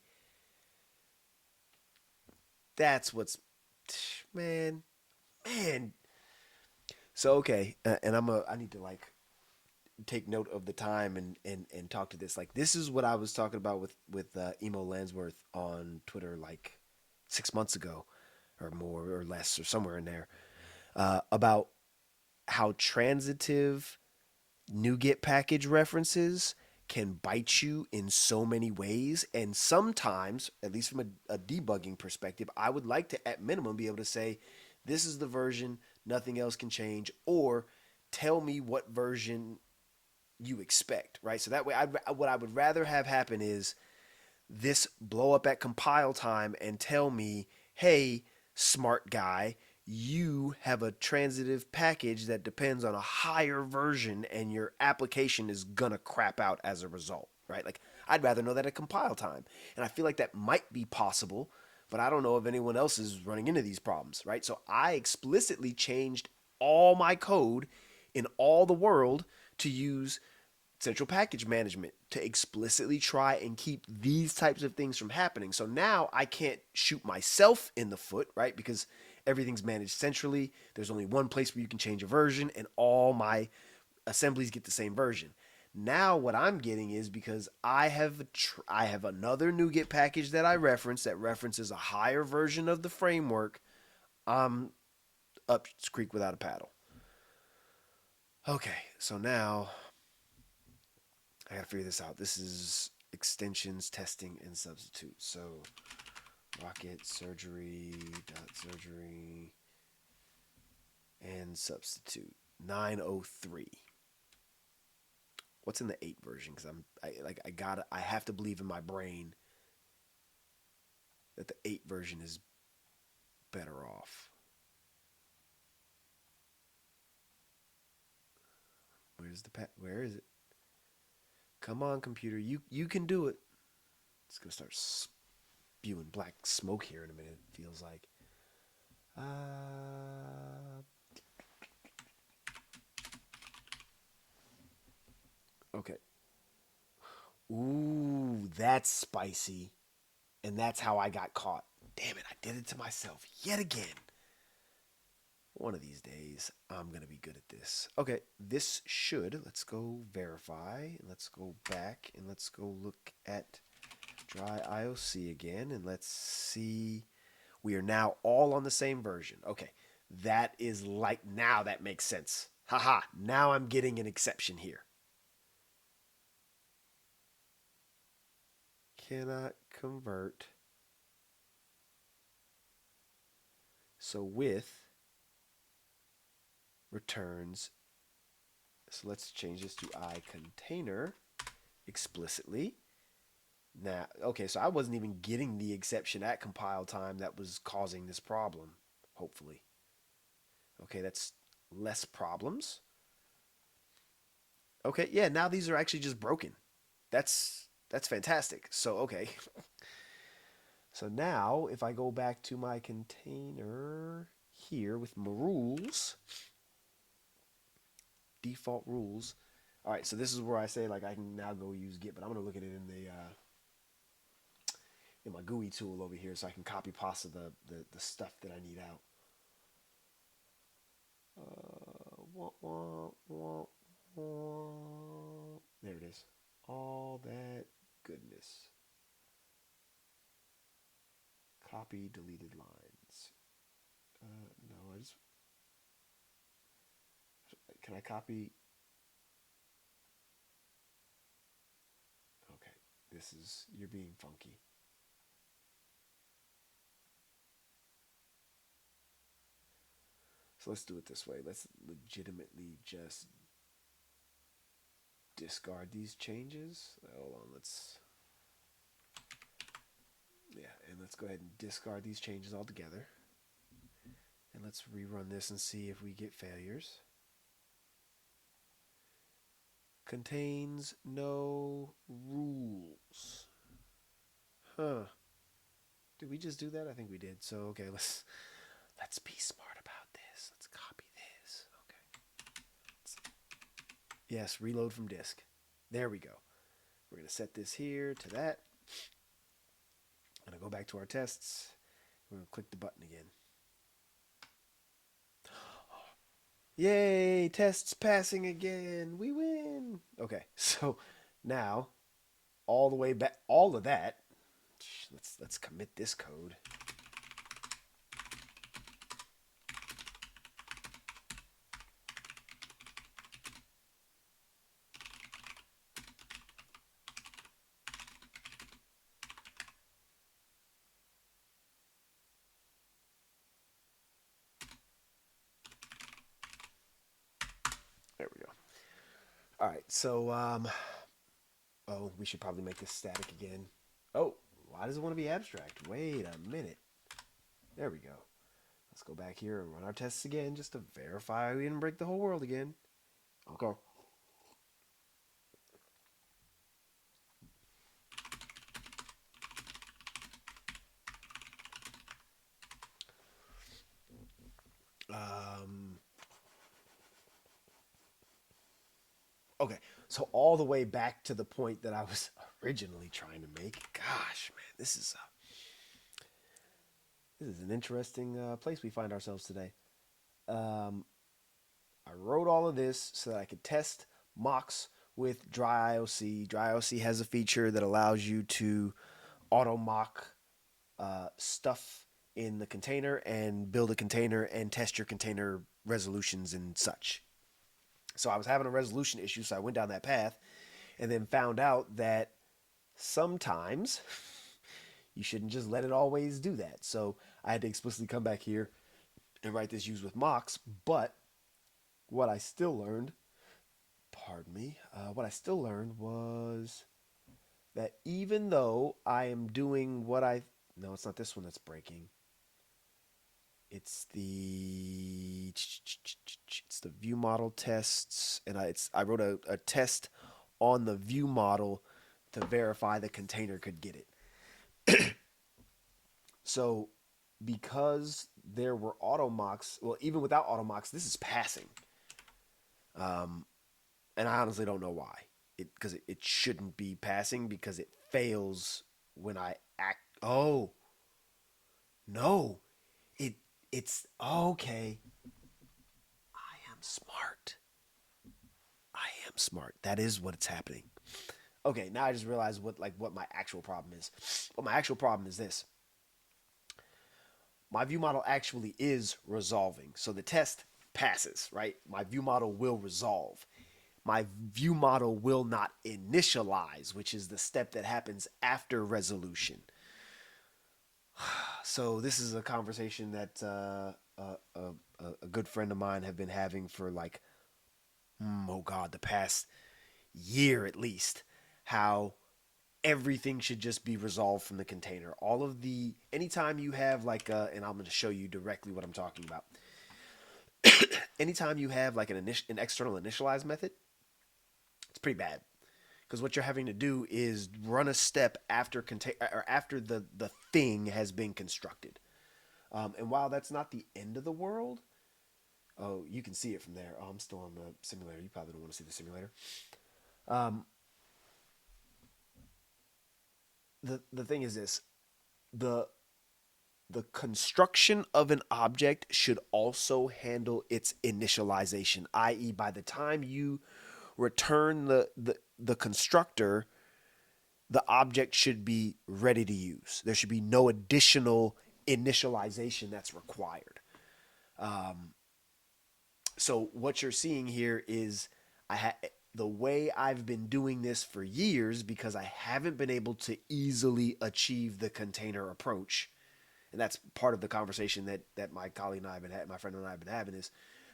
That's what's... Man. Man. So, okay. And I need to like take note of the time and talk to this. Like, this is what I was talking about with Emo Lansworth on Twitter like 6 months ago or more or less or somewhere in there about how transitive NuGet package references can bite you in so many ways. And sometimes, at least from a debugging perspective, I would like to, at minimum, be able to say, this is the version, nothing else can change, or tell me what version you expect, right? So that way, what I would rather have happen is this blow up at compile time and tell me, hey, smart guy, you have a transitive package that depends on a higher version and your application is gonna crap out as a result, right? Like, I'd rather know that at compile time. And I feel like that might be possible, but I don't know if anyone else is running into these problems, right? So I explicitly changed all my code in all the world to use central package management to explicitly try and keep these types of things from happening. So now I can't shoot myself in the foot, right? Because everything's managed centrally. There's only one place where you can change a version, and all my assemblies get the same version. Now what I'm getting is because I have another NuGet package that I reference that references a higher version of the framework. I'm up creek without a paddle. Okay, so now I gotta figure this out. This is extensions, testing, and substitute. So rocket surgery dot surgery and substitute 903. What's in the 8 version? Because I have to believe in my brain that the 8 version is better off. Where is it? Come on, computer, you can do it. It's gonna start spewing black smoke here in a minute. It feels like. Okay. Ooh, that's spicy. And that's how I got caught. Damn it, I did it to myself yet again. One of these days, I'm going to be good at this. Okay, this should, let's go verify. Let's go back and let's go look at dry IOC again. And let's see. We are now all on the same version. Okay, that is like, now that makes sense. Haha, now I'm getting an exception here. cannot convert. So with returns. So let's change this to iContainer explicitly. Now, okay, so I wasn't even getting the exception at compile time that was causing this problem, hopefully. Okay, that's less problems. Okay, yeah, now these are actually just broken. That's fantastic. So, okay. So now if I go back to my container here with my rules, default rules. All right, so this is where I say like I can now go use Git, but I'm gonna look at it in my GUI tool over here, so I can copy pasta the stuff that I need out. There it is. All that goodness. Copy deleted lines. No, I just can I copy? Okay, this is you're being funky. So let's do it this way. Let's legitimately just discard these changes. Hold on, and let's go ahead and discard these changes altogether. And let's rerun this and see if we get failures. Contains no rules. Huh. Did we just do that? I think we did. So okay, let's be smart about this. Let's copy this. Okay. Yes, reload from disk. There we go. We're gonna set this here to that. I'm gonna go back to our tests. We're gonna click the button again. Yay, tests passing again. We win. Okay, so now all the way back, all of that. Let's commit this code. There we go. All right, so oh, we should probably make this static again. Oh, why does it want to be abstract? Wait a minute. There we go. Let's go back here and run our tests again just to verify we didn't break the whole world again. Okay. Um, okay, so all the way back to the point that I was originally trying to make. Gosh, man, this is an interesting place we find ourselves today. Um, I wrote all of this so that I could test mocks with dry IOC. Dry IOC has a feature that allows you to auto mock stuff in the container and build a container and test your container resolutions and such. So I was having a resolution issue, so I went down that path and then found out that sometimes you shouldn't just let it always do that. So I had to explicitly come back here and write this use with mocks. But what I still learned, pardon me, what I still learned was that even though I am doing no, it's not this one that's breaking. It's the view model tests, and I wrote a test on the view model to verify the container could get it. So because there were auto mocks, well, even without auto mocks, this is passing. And I honestly don't know why. Because it shouldn't be passing because it fails when I act. Oh no, it's okay. I am smart. I am smart. That is what's happening. Okay, now I just realized what my actual problem is. Well, my actual problem is this. My view model actually is resolving. So the test passes, right? My view model will resolve. my view model will not initialize, which is the step that happens after resolution. So this is a conversation that a good friend of mine have been having for like, oh God, the past year at least. How everything should just be resolved from the container. All of the anytime you have like and I'm going to show you directly what I'm talking about. Anytime you have like an external initialize method, it's pretty bad because what you're having to do is run a step after or after the thing has been constructed. And while that's not the end of the world, oh, you can see it from there. Oh, I'm still on the simulator. You probably don't want to see the simulator. Um, the thing is this: the the construction of an object should also handle its initialization, i.e., by the time you return the constructor, the object should be ready to use. There should be no additional initialization that's required. So what you're seeing here is the way I've been doing this for years because I haven't been able to easily achieve the container approach. And that's part of the conversation that my colleague and I have been my friend and I have been having is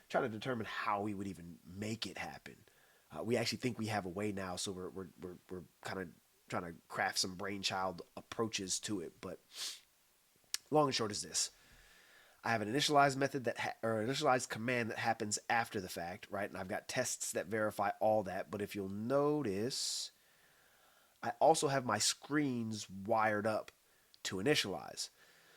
trying to determine how we would even make it happen. We actually think we have a way now, so we're kind of trying to craft some brainchild approaches to it. But long and short is this: I have an initialized method or initialized command that happens after the fact, right? And I've got tests that verify all that. But if you'll notice, I also have my screens wired up to initialize.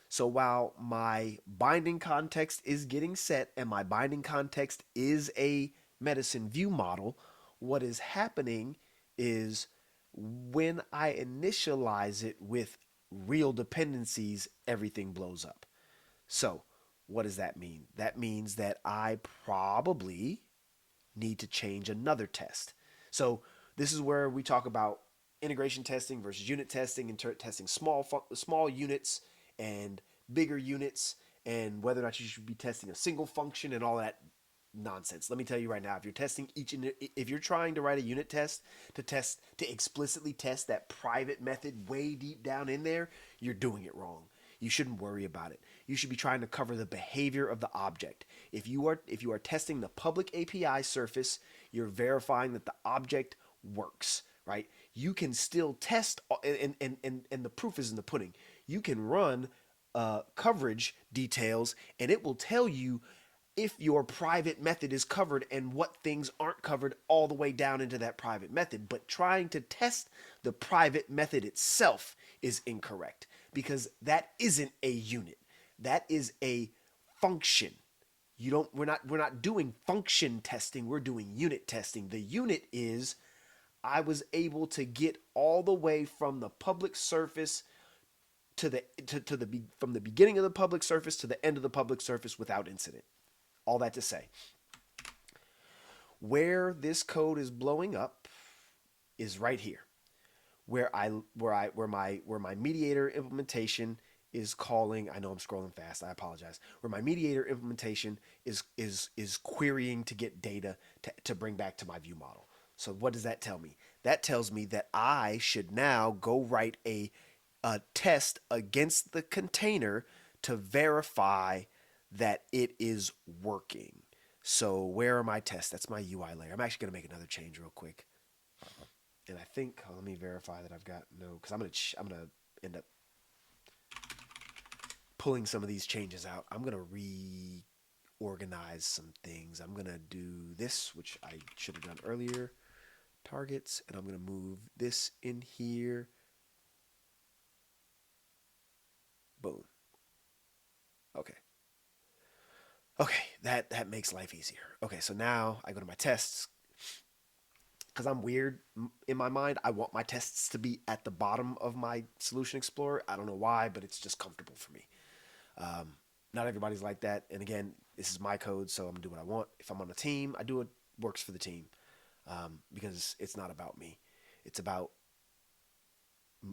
So while my binding context is getting set and my binding context is a medicine view model, what is happening is when I initialize it with real dependencies, everything blows up. So, what does that mean? That means that I probably need to change another test. So, this is where we talk about integration testing versus unit testing and testing small units and bigger units and whether or not you should be testing a single function and all that nonsense. Let me tell you right now, if you're trying to write a unit test to explicitly test that private method way deep down in there, you're doing it wrong. You shouldn't worry about it. You should be trying to cover the behavior of the object. If you are testing the public API surface, you're verifying that the object works, right? You can still test, and the proof is in the pudding. You can run coverage details, and it will tell you if your private method is covered and what things aren't covered all the way down into that private method. But trying to test the private method itself is incorrect because that isn't a unit. That is a function. We're not doing function testing, we're doing unit testing. The unit is I was able to get all the way from the public surface to the from the beginning of the public surface to the end of the public surface without incident. All that to say, where this code is blowing up is right here, where my mediator implementation is calling. I know I'm scrolling fast. I apologize. Where my mediator implementation is querying to get data to bring back to my view model. So what does that tell me? That tells me that I should now go write a test against the container to verify that it is working. So where are my tests? That's my UI layer. I'm actually going to make another change real quick. And I think, let me verify that I've got no, because I'm gonna end up pulling some of these changes out. I'm gonna reorganize some things. I'm gonna do this, which I should have done earlier. Targets, and I'm gonna move this in here. Boom. Okay. Okay, that makes life easier. Okay, so now I go to my tests because I'm weird in my mind. I want my tests to be at the bottom of my Solution Explorer. I don't know why, but it's just comfortable for me. Not everybody's like that. And again, this is my code, so I'm gonna do what I want. If I'm on a team, I do what works for the team because it's not about me. It's about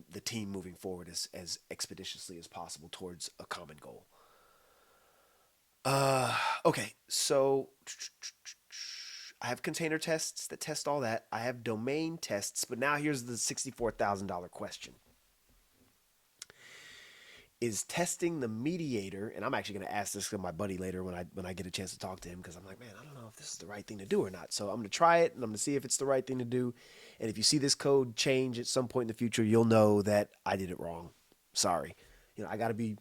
the team moving forward as expeditiously as possible towards a common goal. Uh, okay, so I have container tests that test all that. I have domain tests, but now here's the $64,000 question. Is testing the mediator, and I'm actually going to ask this to my buddy later when I get a chance to talk to him, because I'm like, man, I don't know if this is the right thing to do or not. So I'm going to try it and I'm going to see if it's the right thing to do. And if you see this code change at some point in the future, you'll know that I did it wrong. Sorry. I got to be.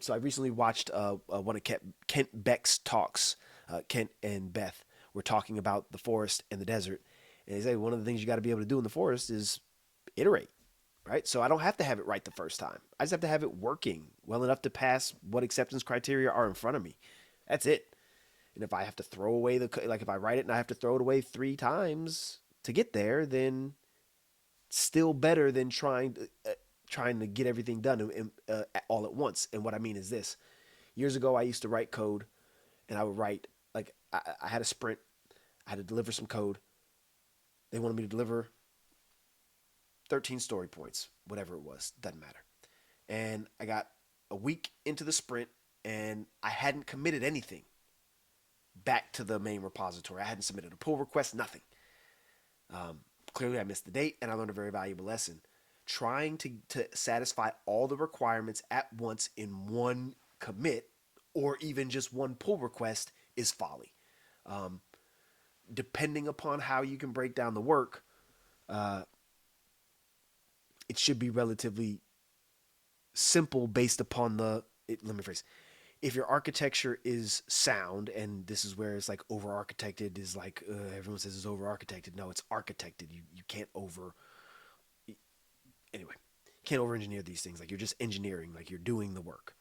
So I recently watched one of Kent Beck's talks. Kent and Beth were talking about the forest and the desert, and they say one of the things you got to be able to do in the forest is iterate, right? So I don't have to have it right the first time. I just have to have it working well enough to pass what acceptance criteria are in front of me. That's it. And if I have to throw away if I write it and I have to throw it away 3 times to get there, then still better than trying to get everything done all at once. And what I mean is this: years ago, I used to write code, and I would write I had a sprint. I had to deliver some code. They wanted me to deliver 13 story points, whatever it was, doesn't matter. And I got a week into the sprint, and I hadn't committed anything back to the main repository. I hadn't submitted a pull request, nothing. Clearly, I missed the date, and I learned a very valuable lesson. Trying to satisfy all the requirements at once in one commit or even just one pull request is folly. Depending upon how you can break down the work, it should be relatively simple based upon let me phrase. If your architecture is sound, and this is where it's like over architected is like everyone says it's over architected. No, it's architected. You can't anyway. Can't over engineer these things. Like you're just engineering, like you're doing the work.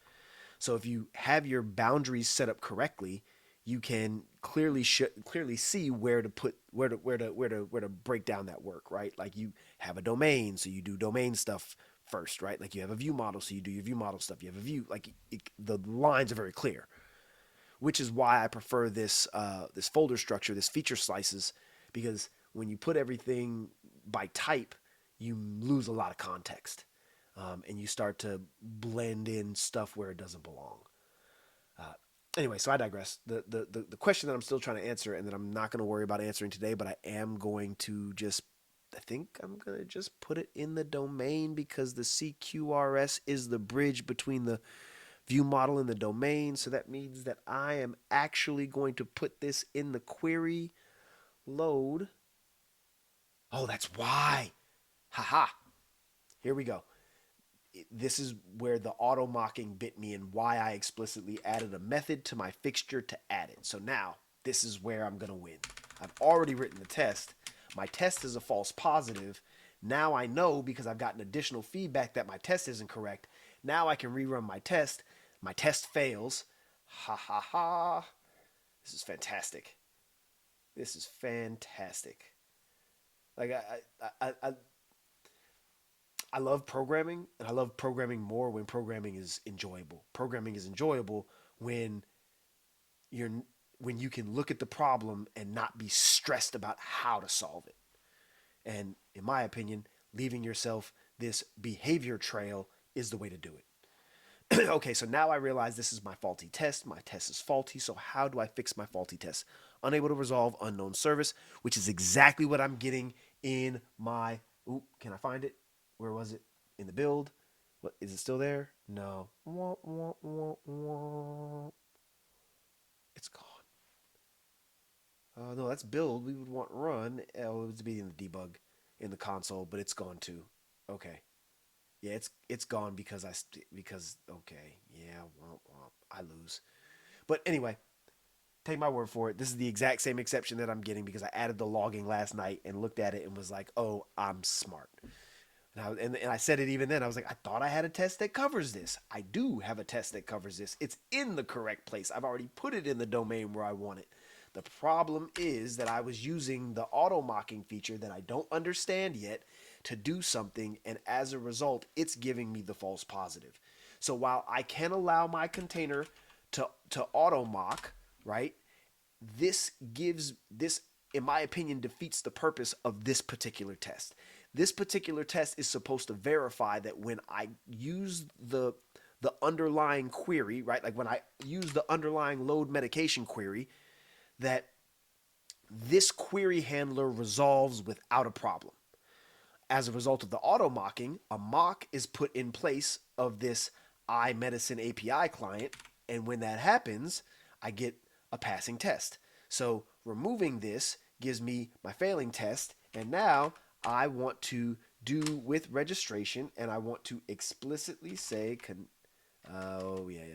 So if you have your boundaries set up correctly, you can clearly see where to break down that work, right? Like you have a domain, so you do domain stuff first, right? Like you have a view model, so you do your view model stuff. You have a view, the lines are very clear, which is why I prefer this folder structure, this feature slices, because when you put everything by type, you lose a lot of context, and you start to blend in stuff where it doesn't belong. Anyway, so I digress. The question that I'm still trying to answer, and that I'm not going to worry about answering today, but I am going to I think I'm going to just put it in the domain, because the CQRS is the bridge between the view model and the domain. So that means that I am actually going to put this in the query load. Oh, that's why. Haha. Here we go. This is where the auto mocking bit me, and why I explicitly added a method to my fixture to add it. So now this is where I'm going to win. I've already written the test. My test is a false positive. Now I know, because I've gotten additional feedback, that my test isn't correct. Now I can rerun my test. My test fails. Ha ha ha. This is fantastic. This is fantastic. Like I love programming, and I love programming more when programming is enjoyable. Programming is enjoyable when you're when you can look at the problem and not be stressed about how to solve it. And in my opinion, leaving yourself this behavior trail is the way to do it. Okay, so now I realize this is my faulty test. My test is faulty. So how do I fix my faulty test? Unable to resolve unknown service, which is exactly what I'm getting in my. Oop, can I find it? Where was it? In the build? What, is it still there? No. It's gone. No, that's build. We would want run. Oh, it would be in the debug in the console, but it's gone too. Okay. Yeah, it's gone because okay. Yeah, I lose. But anyway, take my word for it. This is the exact same exception that I'm getting, because I added the logging last night and looked at it and was like, "Oh, I'm smart." And I said it even then. I was like, I thought I had a test that covers this. I do have a test that covers this. It's in the correct place. I've already put it in the domain where I want it. The problem is that I was using the auto mocking feature that I don't understand yet to do something, and as a result, it's giving me the false positive. So while I can allow my container to auto mock, right? This, in my opinion, defeats the purpose of this particular test. This particular test is supposed to verify that when I use the underlying query, right? Like when I use the underlying load medication query, that this query handler resolves without a problem. As a result of the auto mocking, a mock is put in place of this iMedicine API client, and when that happens, I get a passing test. So removing this gives me my failing test, and now I want to do with registration, and I want to explicitly say, oh yeah.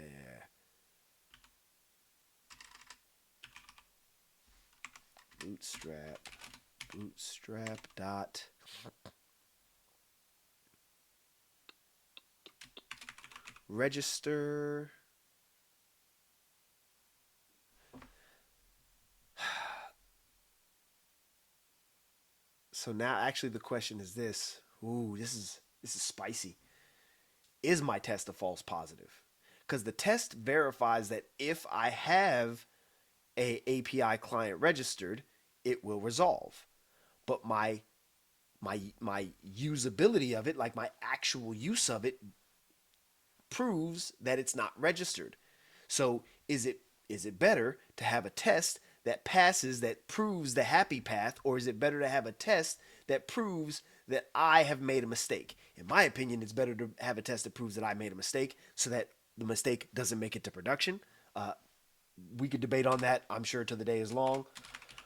Bootstrap dot register. So now actually the question is this. Ooh, this is spicy. Is my test a false positive? Because the test verifies that if I have a API client registered, it will resolve. But my usability of it, like my actual use of it, proves that it's not registered. So is it better to have a test that passes, that proves the happy path, or is it better to have a test that proves that I have made a mistake? In my opinion, it's better to have a test that proves that I made a mistake so that the mistake doesn't make it to production. We could debate on that, I'm sure, till the day is long.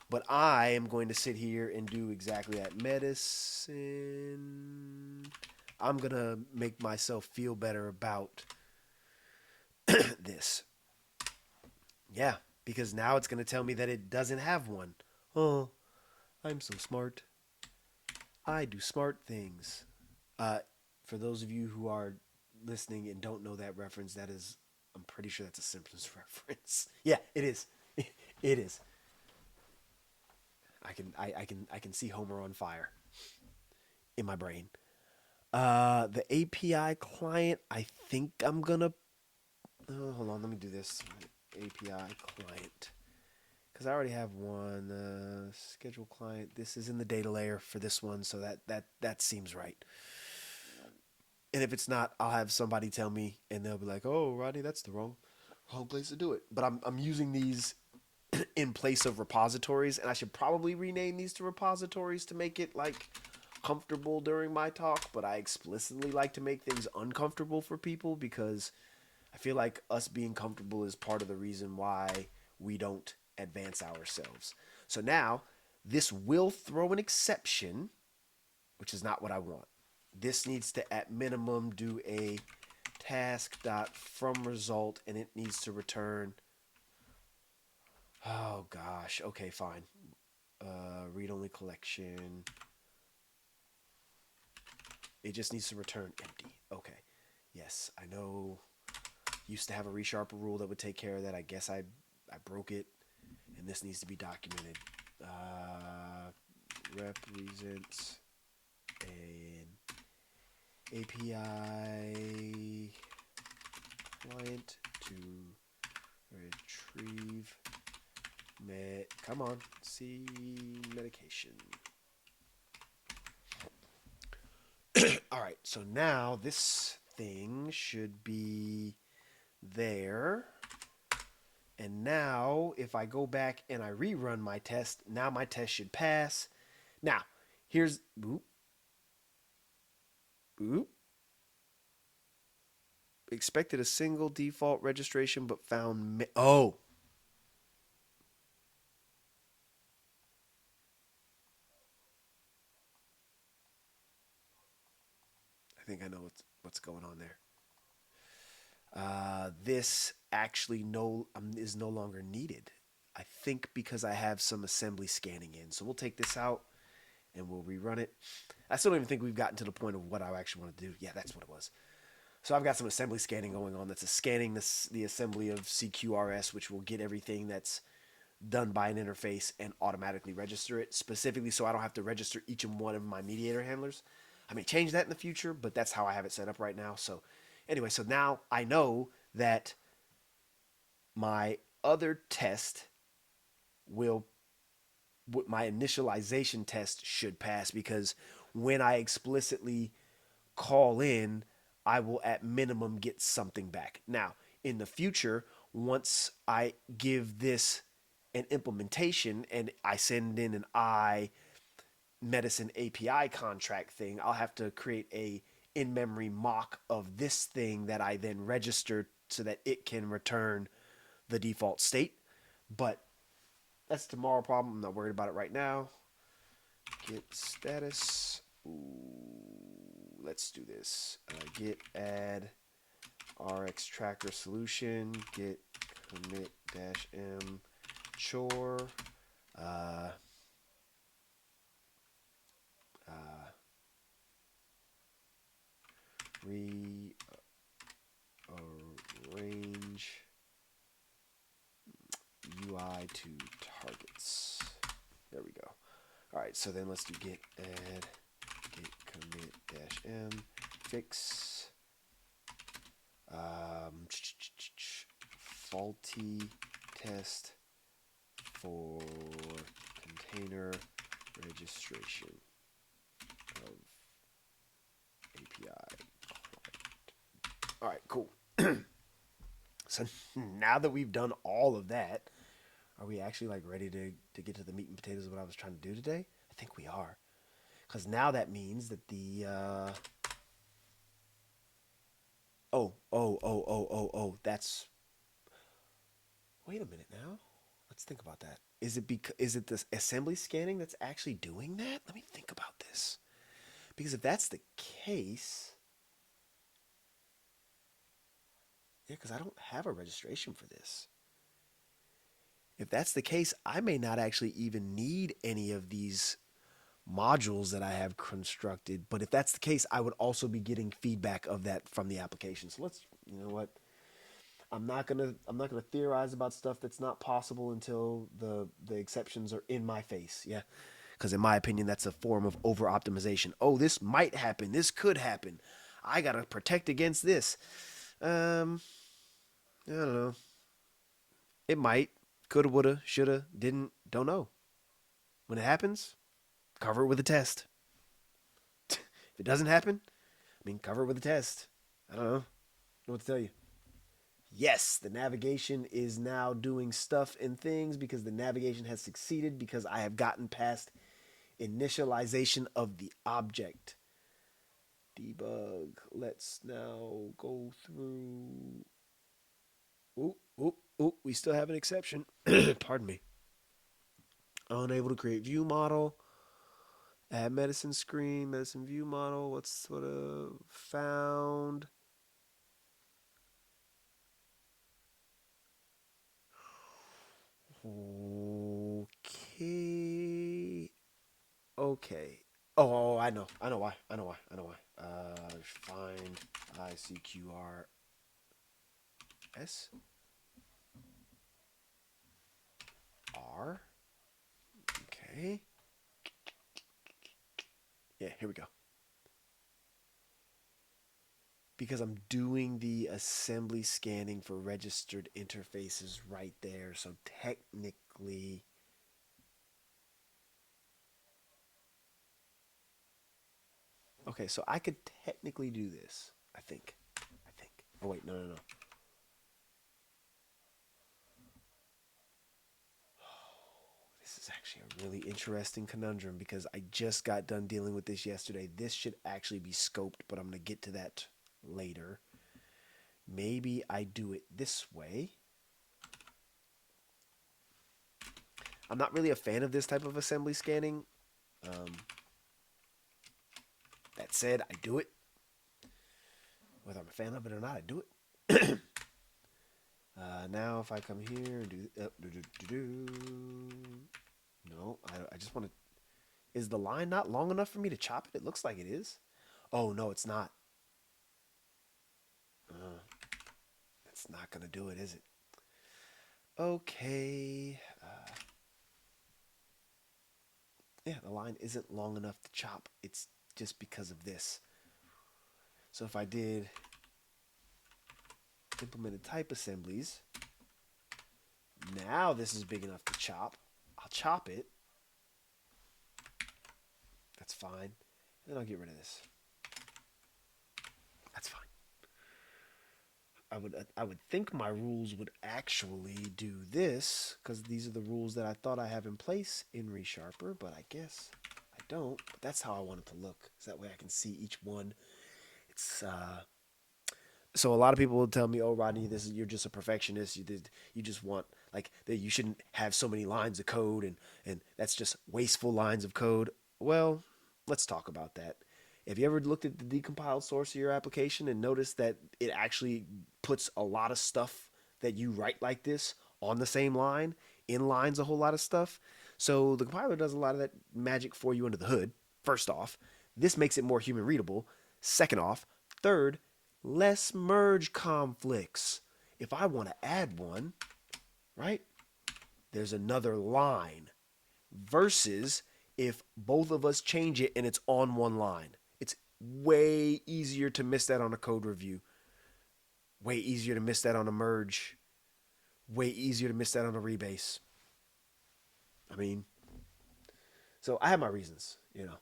But I am going to sit here and do exactly that. Medicine. I'm going to make myself feel better about this. Yeah, because now it's going to tell me that it doesn't have one. Oh, I'm so smart. I do smart things. Uh, for those of you who are listening and don't know that reference, that is, I'm pretty sure that's a Simpsons reference. Yeah, it is. It is. I can see Homer on fire in my brain. The API client. I think I'm gonna. Hold on, let me do this. API client, because I already have one. Schedule client. This is in the data layer for this one, so that seems right. And if it's not, I'll have somebody tell me, and they'll be like, "Oh, Rodney, that's the wrong place to do it." But I'm using these in place of repositories, and I should probably rename these to repositories to make it like comfortable during my talk. But I explicitly like to make things uncomfortable for people because I feel like us being comfortable is part of the reason why we don't advance ourselves. So now this will throw an exception, which is not what I want. This needs to at minimum do a task dot from result, and it needs to return. Oh gosh. Okay, fine. Read only collection. It just needs to return empty. Okay. Yes, I know. Used to have a resharper rule that would take care of that. I guess I broke it, and this needs to be documented. Represents an API client to retrieve come on, see medication. All right, so now this thing should be there. And now, if I go back and I rerun my test, now my test should pass. Now, here's boop, boop. Expected a single default registration, but found oh. I think I know what's going on there. This actually is no longer needed. I think because I have some assembly scanning in. So we'll take this out and we'll rerun it. I still don't even think we've gotten to the point of what I actually want to do. Yeah, that's what it was. So I've got some assembly scanning going on. That's scanning the assembly of CQRS, which will get everything that's done by an interface and automatically register it, specifically so I don't have to register each and one of my mediator handlers. I may change that in the future, but that's how I have it set up right now. So anyway, so now I know that my other test will my initialization test should pass because when I explicitly call in, I will at minimum get something back. Now, in the future, once I give this an implementation and I send in an I medicine API contract thing, I'll have to create a in-memory mock of this thing that I then register so that it can return the default state. But that's a tomorrow problem. I'm not worried about it right now. Git status. Ooh, let's do this. Git add RX tracker solution. Git commit dash m chore. Uh, rearrange UI to targets. There we go. All right, so then let's do git add git commit dash m fix faulty test for container registration of API. All right, cool. So now that we've done all of that, are we actually like ready to get to the meat and potatoes of what I was trying to do today? I think we are. Because now that means that the that's wait a minute now. Let's think about that. Is it this assembly scanning that's actually doing that? Let me think about this. Because if that's the case, yeah, because I don't have a registration for this. If that's the case, I may not actually even need any of these modules that I have constructed. But if that's the case, I would also be getting feedback of that from the application. So let's, you know what? I'm not gonna theorize about stuff that's not possible until the exceptions are in my face. Yeah. Because in my opinion, that's a form of over optimization. Oh, this might happen. This could happen. I gotta protect against this. Um, I don't know. It might. Coulda, woulda, shoulda, didn't, don't know. When it happens, cover it with a test. If it doesn't happen, I mean, cover it with a test. I don't know what to tell you. Yes, the navigation is now doing stuff and things because the navigation has succeeded because I have gotten past initialization of the object. Debug. Let's now go through. Oop, oop, oop. We still have an exception. Pardon me. Unable to create view model. Add medicine screen, medicine view model. What's sort of found? Okay. Okay. Oh, I know. I know why. I know why. I know why. Find ICQRS. R. Okay. Yeah, here we go. Because I'm doing the assembly scanning for registered interfaces right there. So technically, okay, so I could technically do this. I think. I think. Oh wait, no, no, no. This is actually a really interesting conundrum because I just got done dealing with this yesterday. This should actually be scoped, but I'm going to get to that later. Maybe I do it this way. I'm not really a fan of this type of assembly scanning. Um, that said, I do it. Whether I'm a fan of it or not, I do it. Now, if I come here and do, no, I just want to. Is the line not long enough for me to chop it? It looks like it is. Oh no, it's not. It's not gonna do it, is it? Okay. Yeah, the line isn't long enough to chop. It's just because of this. So if I did implemented type assemblies, now this is big enough to chop. I'll chop it. That's fine. Then I'll get rid of this. That's fine. I would think my rules would actually do this because these are the rules that I thought I have in place in ReSharper, but I guess I don't. But that's how I want it to look. So that way I can see each one. It's so a lot of people will tell me, "Oh, Rodney, this is you're just a perfectionist. You just want like that. You shouldn't have so many lines of code, and that's just wasteful lines of code." Well, let's talk about that. Have you ever looked at the decompiled source of your application and noticed that it actually puts a lot of stuff that you write like this on the same line, inlines a whole lot of stuff? So the compiler does a lot of that magic for you under the hood. First off, this makes it more human readable. Second off, third, less merge conflicts. If I want to add one, right, there's another line versus if both of us change it and it's on one line. It's way easier to miss that on a code review, way easier to miss that on a merge, way easier to miss that on a rebase. I mean, so I have my reasons.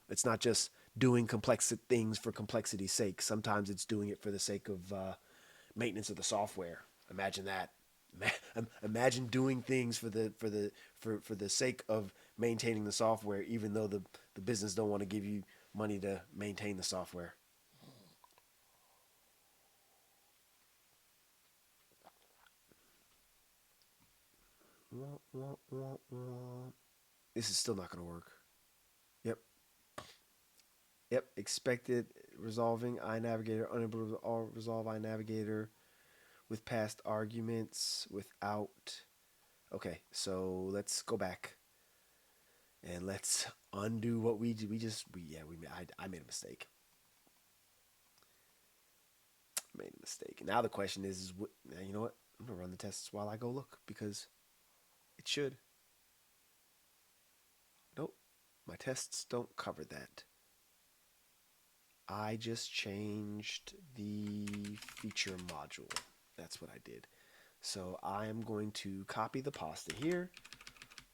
It's not just doing complex things for complexity's sake. Sometimes it's doing it for the sake of maintenance of the software. Imagine that. Imagine doing things for the sake of maintaining the software, even though the business don't want to give you money to maintain the software. This is still not going to work. Yep. Yep. Expected resolving iNavigator, unable to resolve iNavigator with past arguments without. Okay, so let's go back and let's undo what we did. I made a mistake. Made a mistake. Now the question is you know what? I'm gonna run the tests while I go look because it should. Nope, my tests don't cover that. I just changed the feature module. That's what I did. So I am going to copy the pasta here.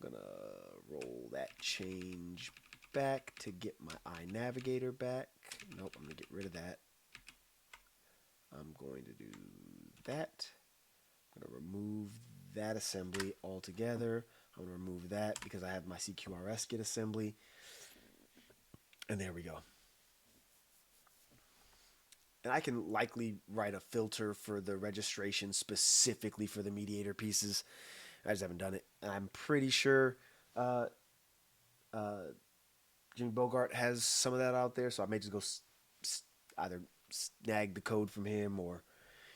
I'm gonna roll that change back to get my iNavigator back. Nope, I'm gonna get rid of that. I'm going to do that. I'm going to remove that assembly altogether. I'm going to remove that because I have my CQRS get assembly. And there we go. And I can likely write a filter for the registration specifically for the mediator pieces. I just haven't done it. And I'm pretty sure uh, Jimmy Bogart has some of that out there. So I may just go either snag the code from him or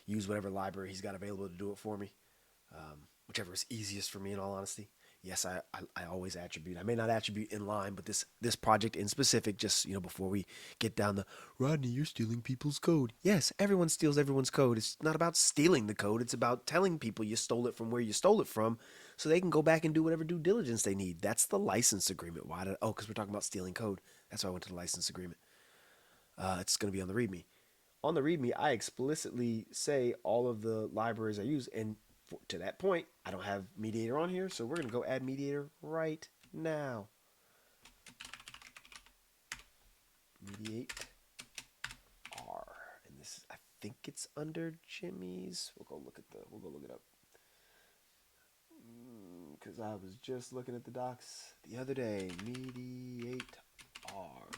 use whatever library he's got available to do it for me. Whichever is easiest for me, in all honesty. Yes, I always attribute. I may not attribute in line, but this project in specific, just before we get down the Rodney, you're stealing people's code. Yes, everyone steals everyone's code. It's not about stealing the code. It's about telling people you stole it from where you stole it from, so they can go back and do whatever due diligence they need. That's the license agreement. Why did? Oh, because we're talking about stealing code. That's why I went to the license agreement. It's going to be on the README. On the README, I explicitly say all of the libraries I use, and to that point, I don't have Mediator on here, so we're going to go add Mediator right now. Mediate R, and this I think it's under Jimmy's. We'll go look it up because I was just looking at the docs the other day. Mediate R.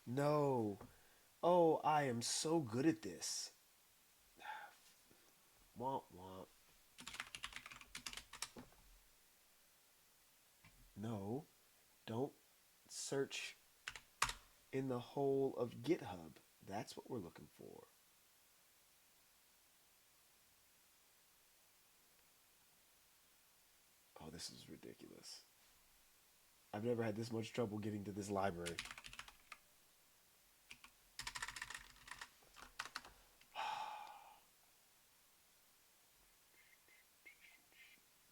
No. Oh, I am so good at this. Womp womp. No, don't search in the whole of GitHub. That's what we're looking for. Oh, this is ridiculous. I've never had this much trouble getting to this library.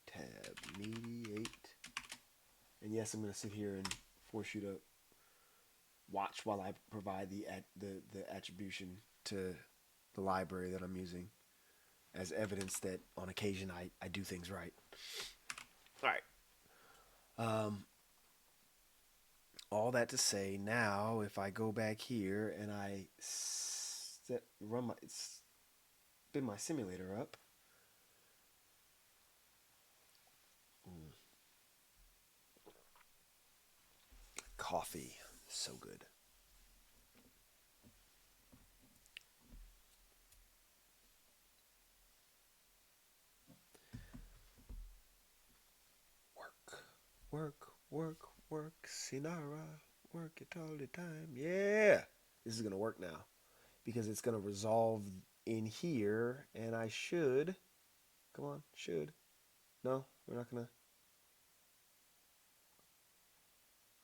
Tab mediate. And yes, I'm going to sit here and force you to watch while I provide the attribution to the library that I'm using as evidence that on occasion I do things right. All right. All that to say, now if I go back here and I run my spin my simulator up. Coffee, so good. Work, work, Sinara. Work it all the time. Yeah. This is going to work now because it's going to resolve in here, and I should. Come on, should. No, we're not going to.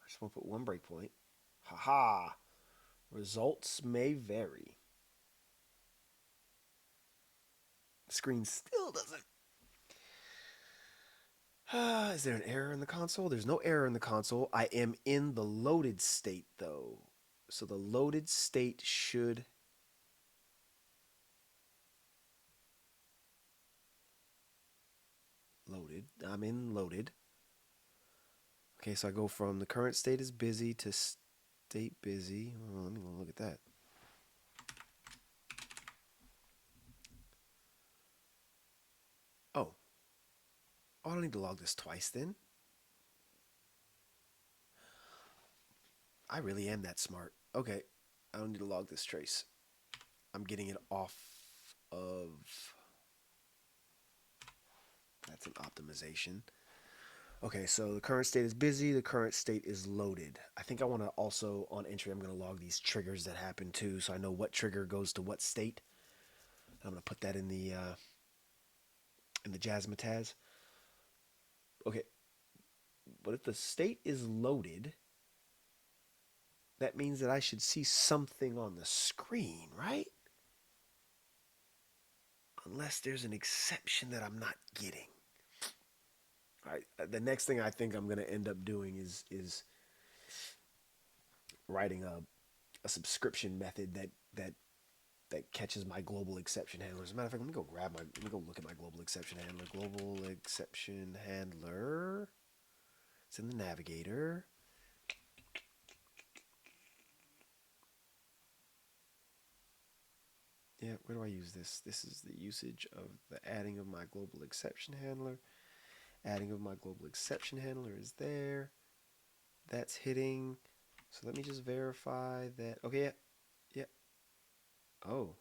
I just want to put one breakpoint. Haha. Results may vary. Screen still doesn't. Is there an error in the console? There's no error in the console. I am in the loaded state, though. So the loaded state should. Loaded. I'm in loaded. Okay, so I go from the current state is busy to state busy. Oh, let me look at that. Oh. Oh, I don't need to log this twice then. I really am that smart. Okay. I don't need to log this trace. I'm getting it off of. That's an optimization. Okay, so the current state is busy. The current state is loaded. I think I want to also, on entry, I'm going to log these triggers that happen too, so I know what trigger goes to what state. I'm going to put that in the Jazzmatazz. Okay, but if the state is loaded, that means that I should see something on the screen, right? Unless there's an exception that I'm not getting. All right, the next thing I think I'm going to end up doing is writing a subscription method that catches my global exception handler. As a matter of fact, let me go look at my global exception handler. Global exception handler. It's in the navigator. Yeah, where do I use this? This is the usage of the adding of my global exception handler. Adding of my global exception handler is there. That's hitting. So let me just verify that. Okay, yeah. Yeah. Oh.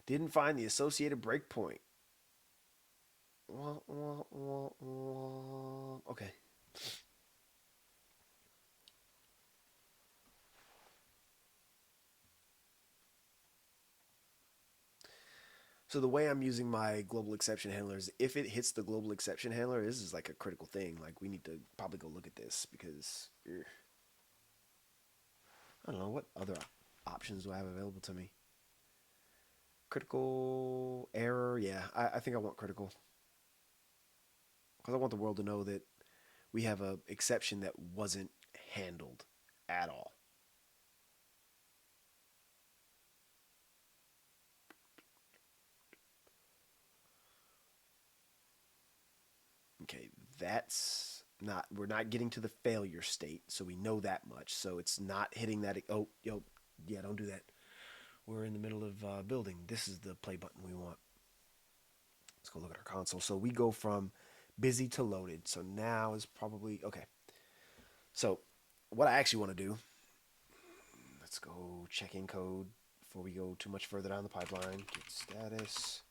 Didn't find the associated breakpoint. Okay. So the way I'm using my global exception handler is if it hits the global exception handler, this is like a critical thing. Like we need to probably go look at this because I don't know what other options do I have available to me. Critical error, yeah, I think I want critical because I want the world to know that we have a exception that wasn't handled at all. Okay, that's not. We're not getting to the failure state, so we know that much. So it's not hitting that. Oh, yo, yeah, don't do that. We're in the middle of building. This is the play button we want. Let's go look at our console. So we go from busy to loaded. So now is probably okay. So what I actually want to do, let's go check in code before we go too much further down the pipeline. Get status.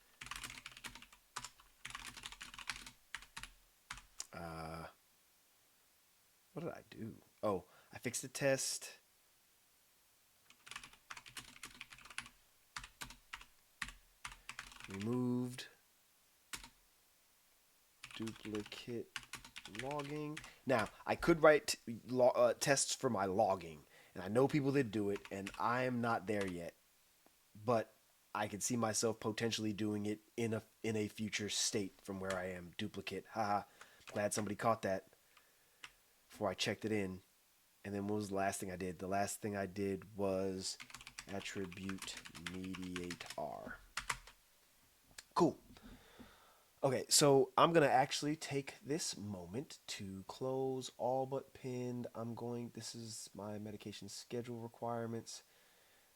Uh, what did I do? Oh, I fixed the test. Removed duplicate logging. Now, I could write tests for my logging, and I know people that do it, and I am not there yet. But I could see myself potentially doing it in a future state from where I am. Duplicate. Haha. Glad somebody caught that before I checked it in. And then what was the last thing I did? The last thing I did was attribute mediate R. Cool. Okay, so I'm going to actually take this moment to close all but pinned. This is my medication schedule requirements.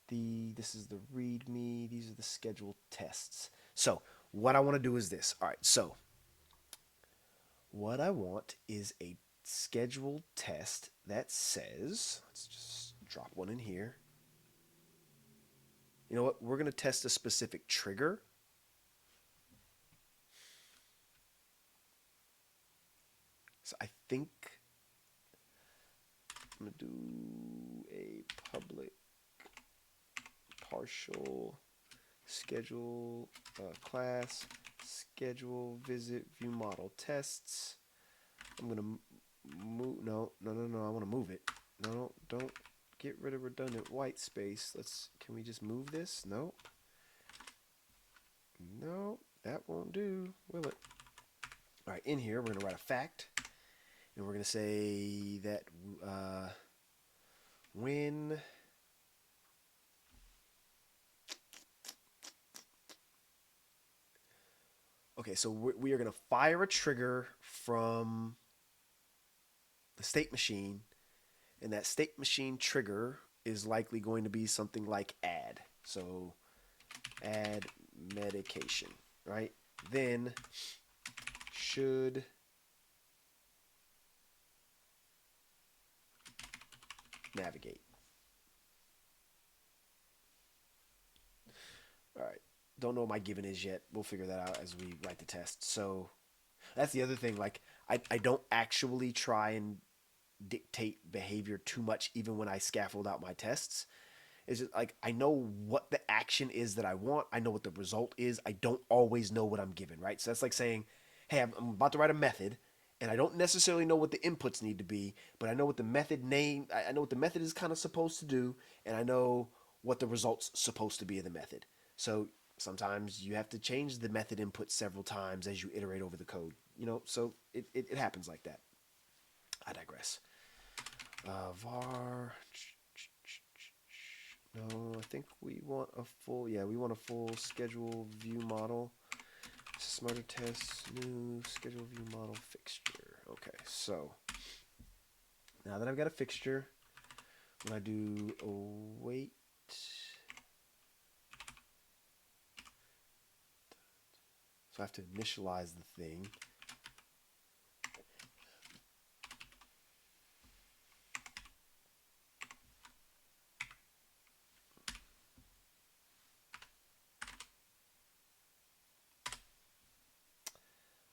this is the README. These are the scheduled tests. So what I want to do is this. All right. So what I want is a scheduled test that says, let's just drop one in here. You know what? We're going to test a specific trigger. So I think I'm going to do a public partial schedule class schedule visit view model tests. I'm going to move. No. I want to move it. No, don't get rid of redundant white space. Can we just move this? No. No, that won't do, will it? All right, in here, we're going to write a fact. And we're going to say that when okay, so we are going to fire a trigger from the state machine, and that state machine trigger is likely going to be something like add. So add medication, right? Then should navigate. All right. Don't know what my given is yet. We'll figure that out as we write the test. So that's the other thing. Like I don't actually try and dictate behavior too much, even when I scaffold out my tests. It's just like I know what the action is that I want. I know what the result is. I don't always know what I'm given, right? So that's like saying, hey, I'm about to write a method, and I don't necessarily know what the inputs need to be, but I know what the method name, I know what the method is kind of supposed to do, and I know what the result's supposed to be in the method. So sometimes you have to change the method input several times as you iterate over the code, so it happens like that. I digress. Var. No, I think we want a full schedule view model. Smarter tests, new schedule view model fixture. Okay, so now that I've got a fixture, when I do await, so I have to initialize the thing.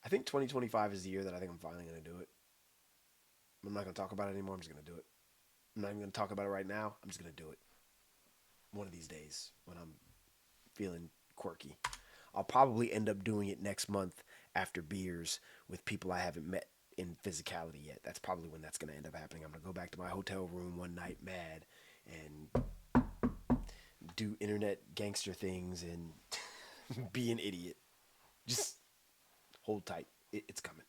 I think 2025 is the year that I think I'm finally going to do it. I'm not going to talk about it anymore. I'm just going to do it. I'm not even going to talk about it right now. I'm just going to do it. One of these days when I'm feeling quirky. I'll probably end up doing it next month after beers with people I haven't met in physicality yet. That's probably when that's going to end up happening. I'm going to go back to my hotel room one night mad and do internet gangster things and be an idiot. Just hold tight. It's coming.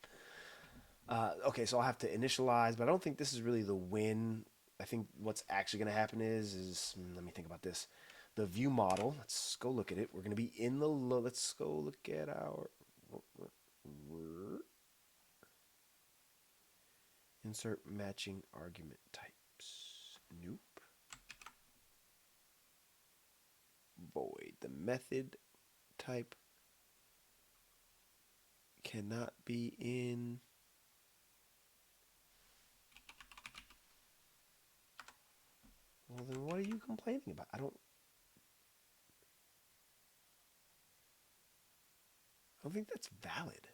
Okay, so I'll have to initialize, but I don't think this is really the win. I think what's actually going to happen is let me think about this. The view model, let's go look at it. We're going to be in the let's go look at our insert matching argument types. Nope. Void. The method type cannot be in well, then what are you complaining about? I don't think that's valid.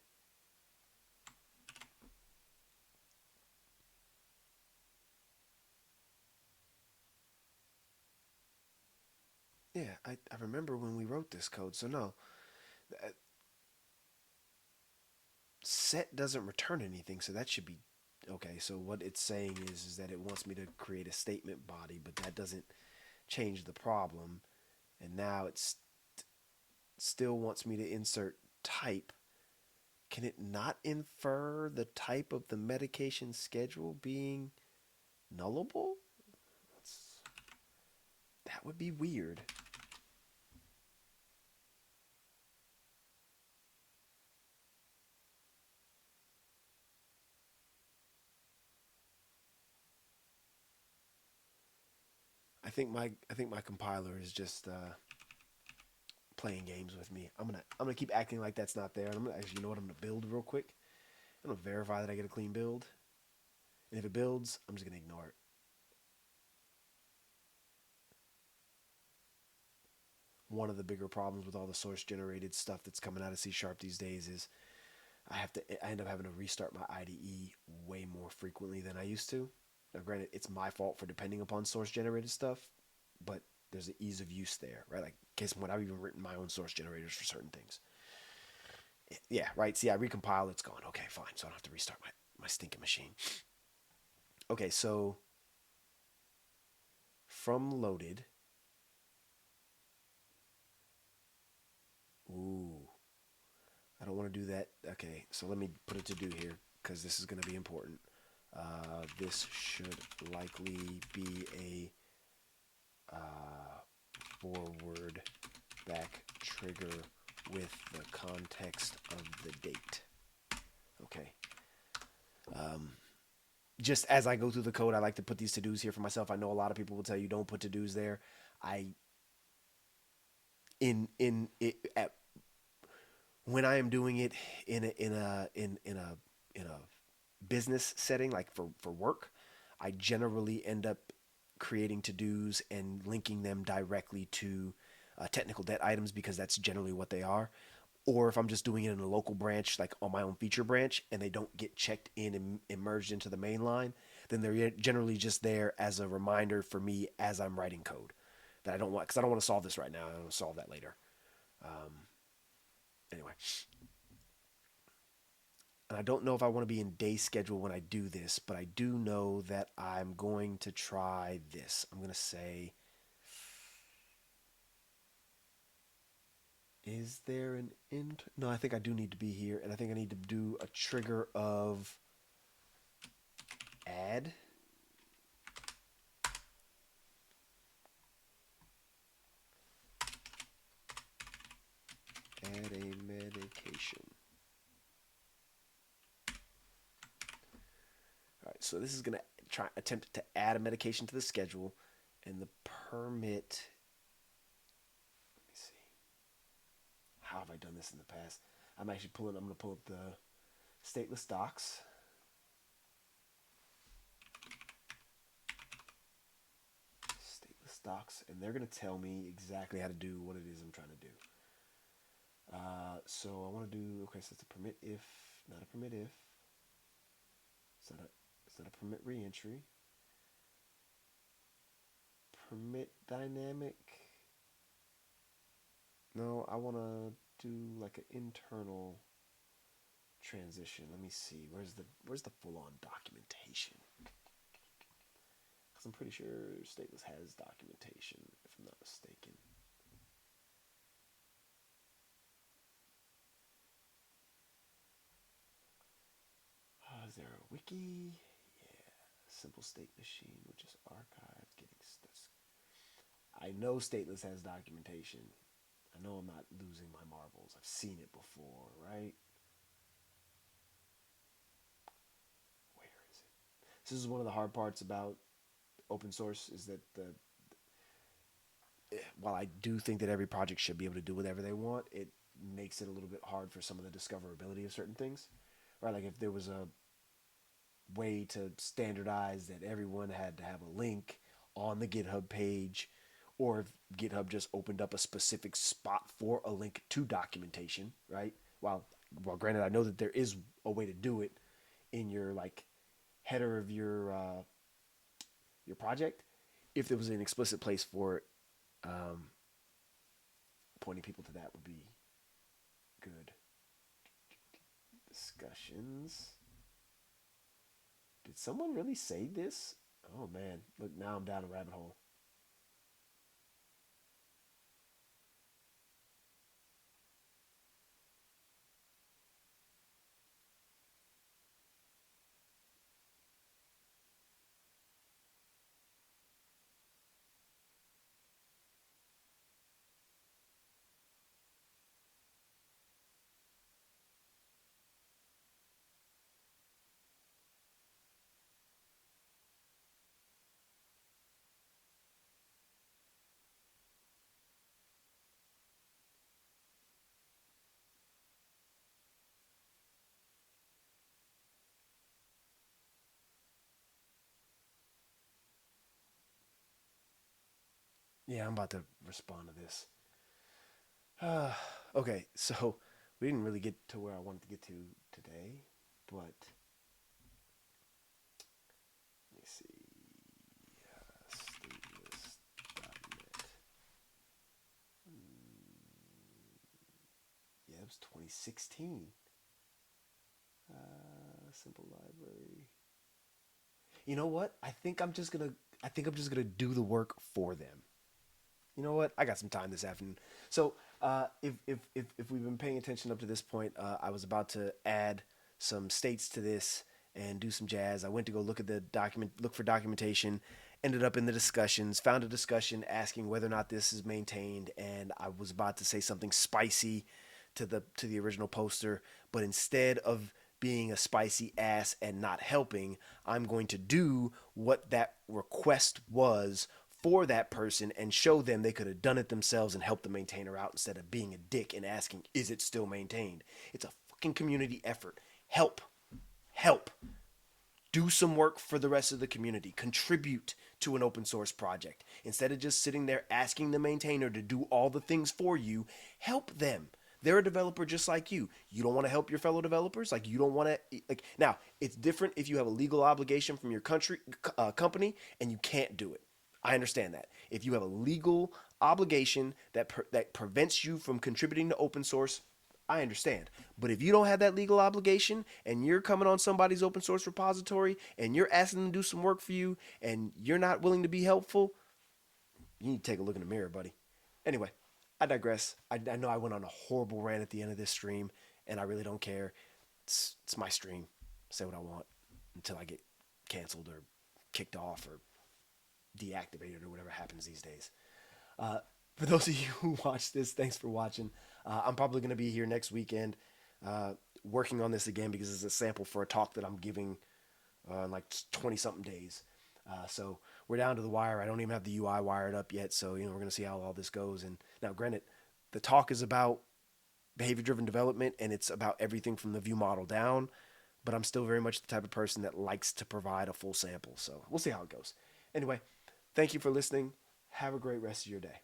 Yeah, I remember when we wrote this code. So no, set doesn't return anything, so that should be okay. So what it's saying is that it wants me to create a statement body, but that doesn't change the problem. And now it's still wants me to insert type. Can it not infer the type of the medication schedule being nullable? That would be weird. I I think my compiler is just playing games with me. I'm gonna keep acting like that's not there. And I'm gonna actually, you know what? I'm gonna build real quick. I'm gonna verify that I get a clean build. And if it builds, I'm just gonna ignore it. One of the bigger problems with all the source generated stuff that's coming out of C Sharp these days is I end up having to restart my IDE way more frequently than I used to. Now, granted, it's my fault for depending upon source generated stuff, but there's an ease of use there, right? Like, case in point, I've even written my own source generators for certain things. Yeah, right. See, I recompile, it's gone. Okay, fine. So I don't have to restart my stinking machine. Okay, so from loaded. Ooh, I don't want to do that. Okay, so let me put a to do here because this is going to be important. This should likely be a forward back trigger with the context of the date. Okay. Just as I go through the code, I like to put these to dos here for myself. I know a lot of people will tell you don't put to dos there. I in it at when I am doing it in a business setting, like for work, I generally end up creating to dos and linking them directly to technical debt items because that's generally what they are. Or if I'm just doing it in a local branch, like on my own feature branch, and they don't get checked in and merged into the main line, then they're generally just there as a reminder for me as I'm writing code that I don't want, because I don't want to solve this right now. I want to solve that later. Anyway, and I don't know if I want to be in day schedule when I do this, but I do know that I'm going to try this. I'm going to say, is there an int? No, I think I do need to be here, and I think I need to do a trigger of add. Add a medication. All right, so this is going to try attempt to add a medication to the schedule, and the permit. Let me see. How have I done this in the past? I'm actually pulling. I'm going to pull up the stateless docs. Stateless docs, and they're going to tell me exactly how to do what it is I'm trying to do. So I want to do. Okay, so it's a permit if, not a permit if. It's not a permit reentry. Permit dynamic. No, I want to do like an internal transition. Let me see. Where's the full on documentation? Because I'm pretty sure Stateless has documentation, if I'm not mistaken. Is there a wiki? Yeah, simple state machine, which is archived. Getting this. I know Stateless has documentation. I know I'm not losing my marbles. I've seen it before, right? Where is it? This is one of the hard parts about open source is that the while I do think that every project should be able to do whatever they want, it makes it a little bit hard for some of the discoverability of certain things. Right? Like if there was a way to standardize that everyone had to have a link on the GitHub page, or if GitHub just opened up a specific spot for a link to documentation, right? Well, granted, I know that there is a way to do it in your like header of your project. If there was an explicit place for it, um, pointing people to that would be good. Discussions. Did someone really say this? Oh man, look, now I'm down a rabbit hole. Yeah, I'm about to respond to this. Uh, okay, so we didn't really get to where I wanted to get to today, but let me see. Stateless.net. Yeah, it was 2016. Simple library. You know what? I think I'm just gonna do the work for them. You know what? I got some time this afternoon. So, if we've been paying attention up to this point, I was about to add some states to this and do some jazz. I went to go look at the document, look for documentation. Ended up in the discussions, found a discussion asking whether or not this is maintained, and I was about to say something spicy to the original poster, but instead of being a spicy ass and not helping, I'm going to do what that request was for that person and show them they could have done it themselves and helped the maintainer out instead of being a dick and asking, is it still maintained? It's a fucking community effort. Help. Help. Do some work for the rest of the community. Contribute to an open source project. Instead of just sitting there asking the maintainer to do all the things for you, help them. They're a developer just like you. You don't want to help your fellow developers? Like you don't want to like now, it's different if you have a legal obligation from your company and you can't do it. I understand that. If you have a legal obligation that prevents you from contributing to open source, I understand. But if you don't have that legal obligation and you're coming on somebody's open source repository and you're asking them to do some work for you and you're not willing to be helpful, you need to take a look in the mirror, buddy. Anyway, I digress. I know I went on a horrible rant at the end of this stream, and I really don't care. It's my stream. Say what I want until I get canceled or kicked off or deactivated or whatever happens these days. For those of you who watch this, thanks for watching. I'm probably going to be here next weekend working on this again because it's a sample for a talk that I'm giving in like 20 something days. So we're down to the wire. I don't even have the UI wired up yet. So, we're going to see how all this goes. And now, granted, the talk is about behavior driven development and it's about everything from the view model down. But I'm still very much the type of person that likes to provide a full sample. So we'll see how it goes. Anyway, thank you for listening. Have a great rest of your day.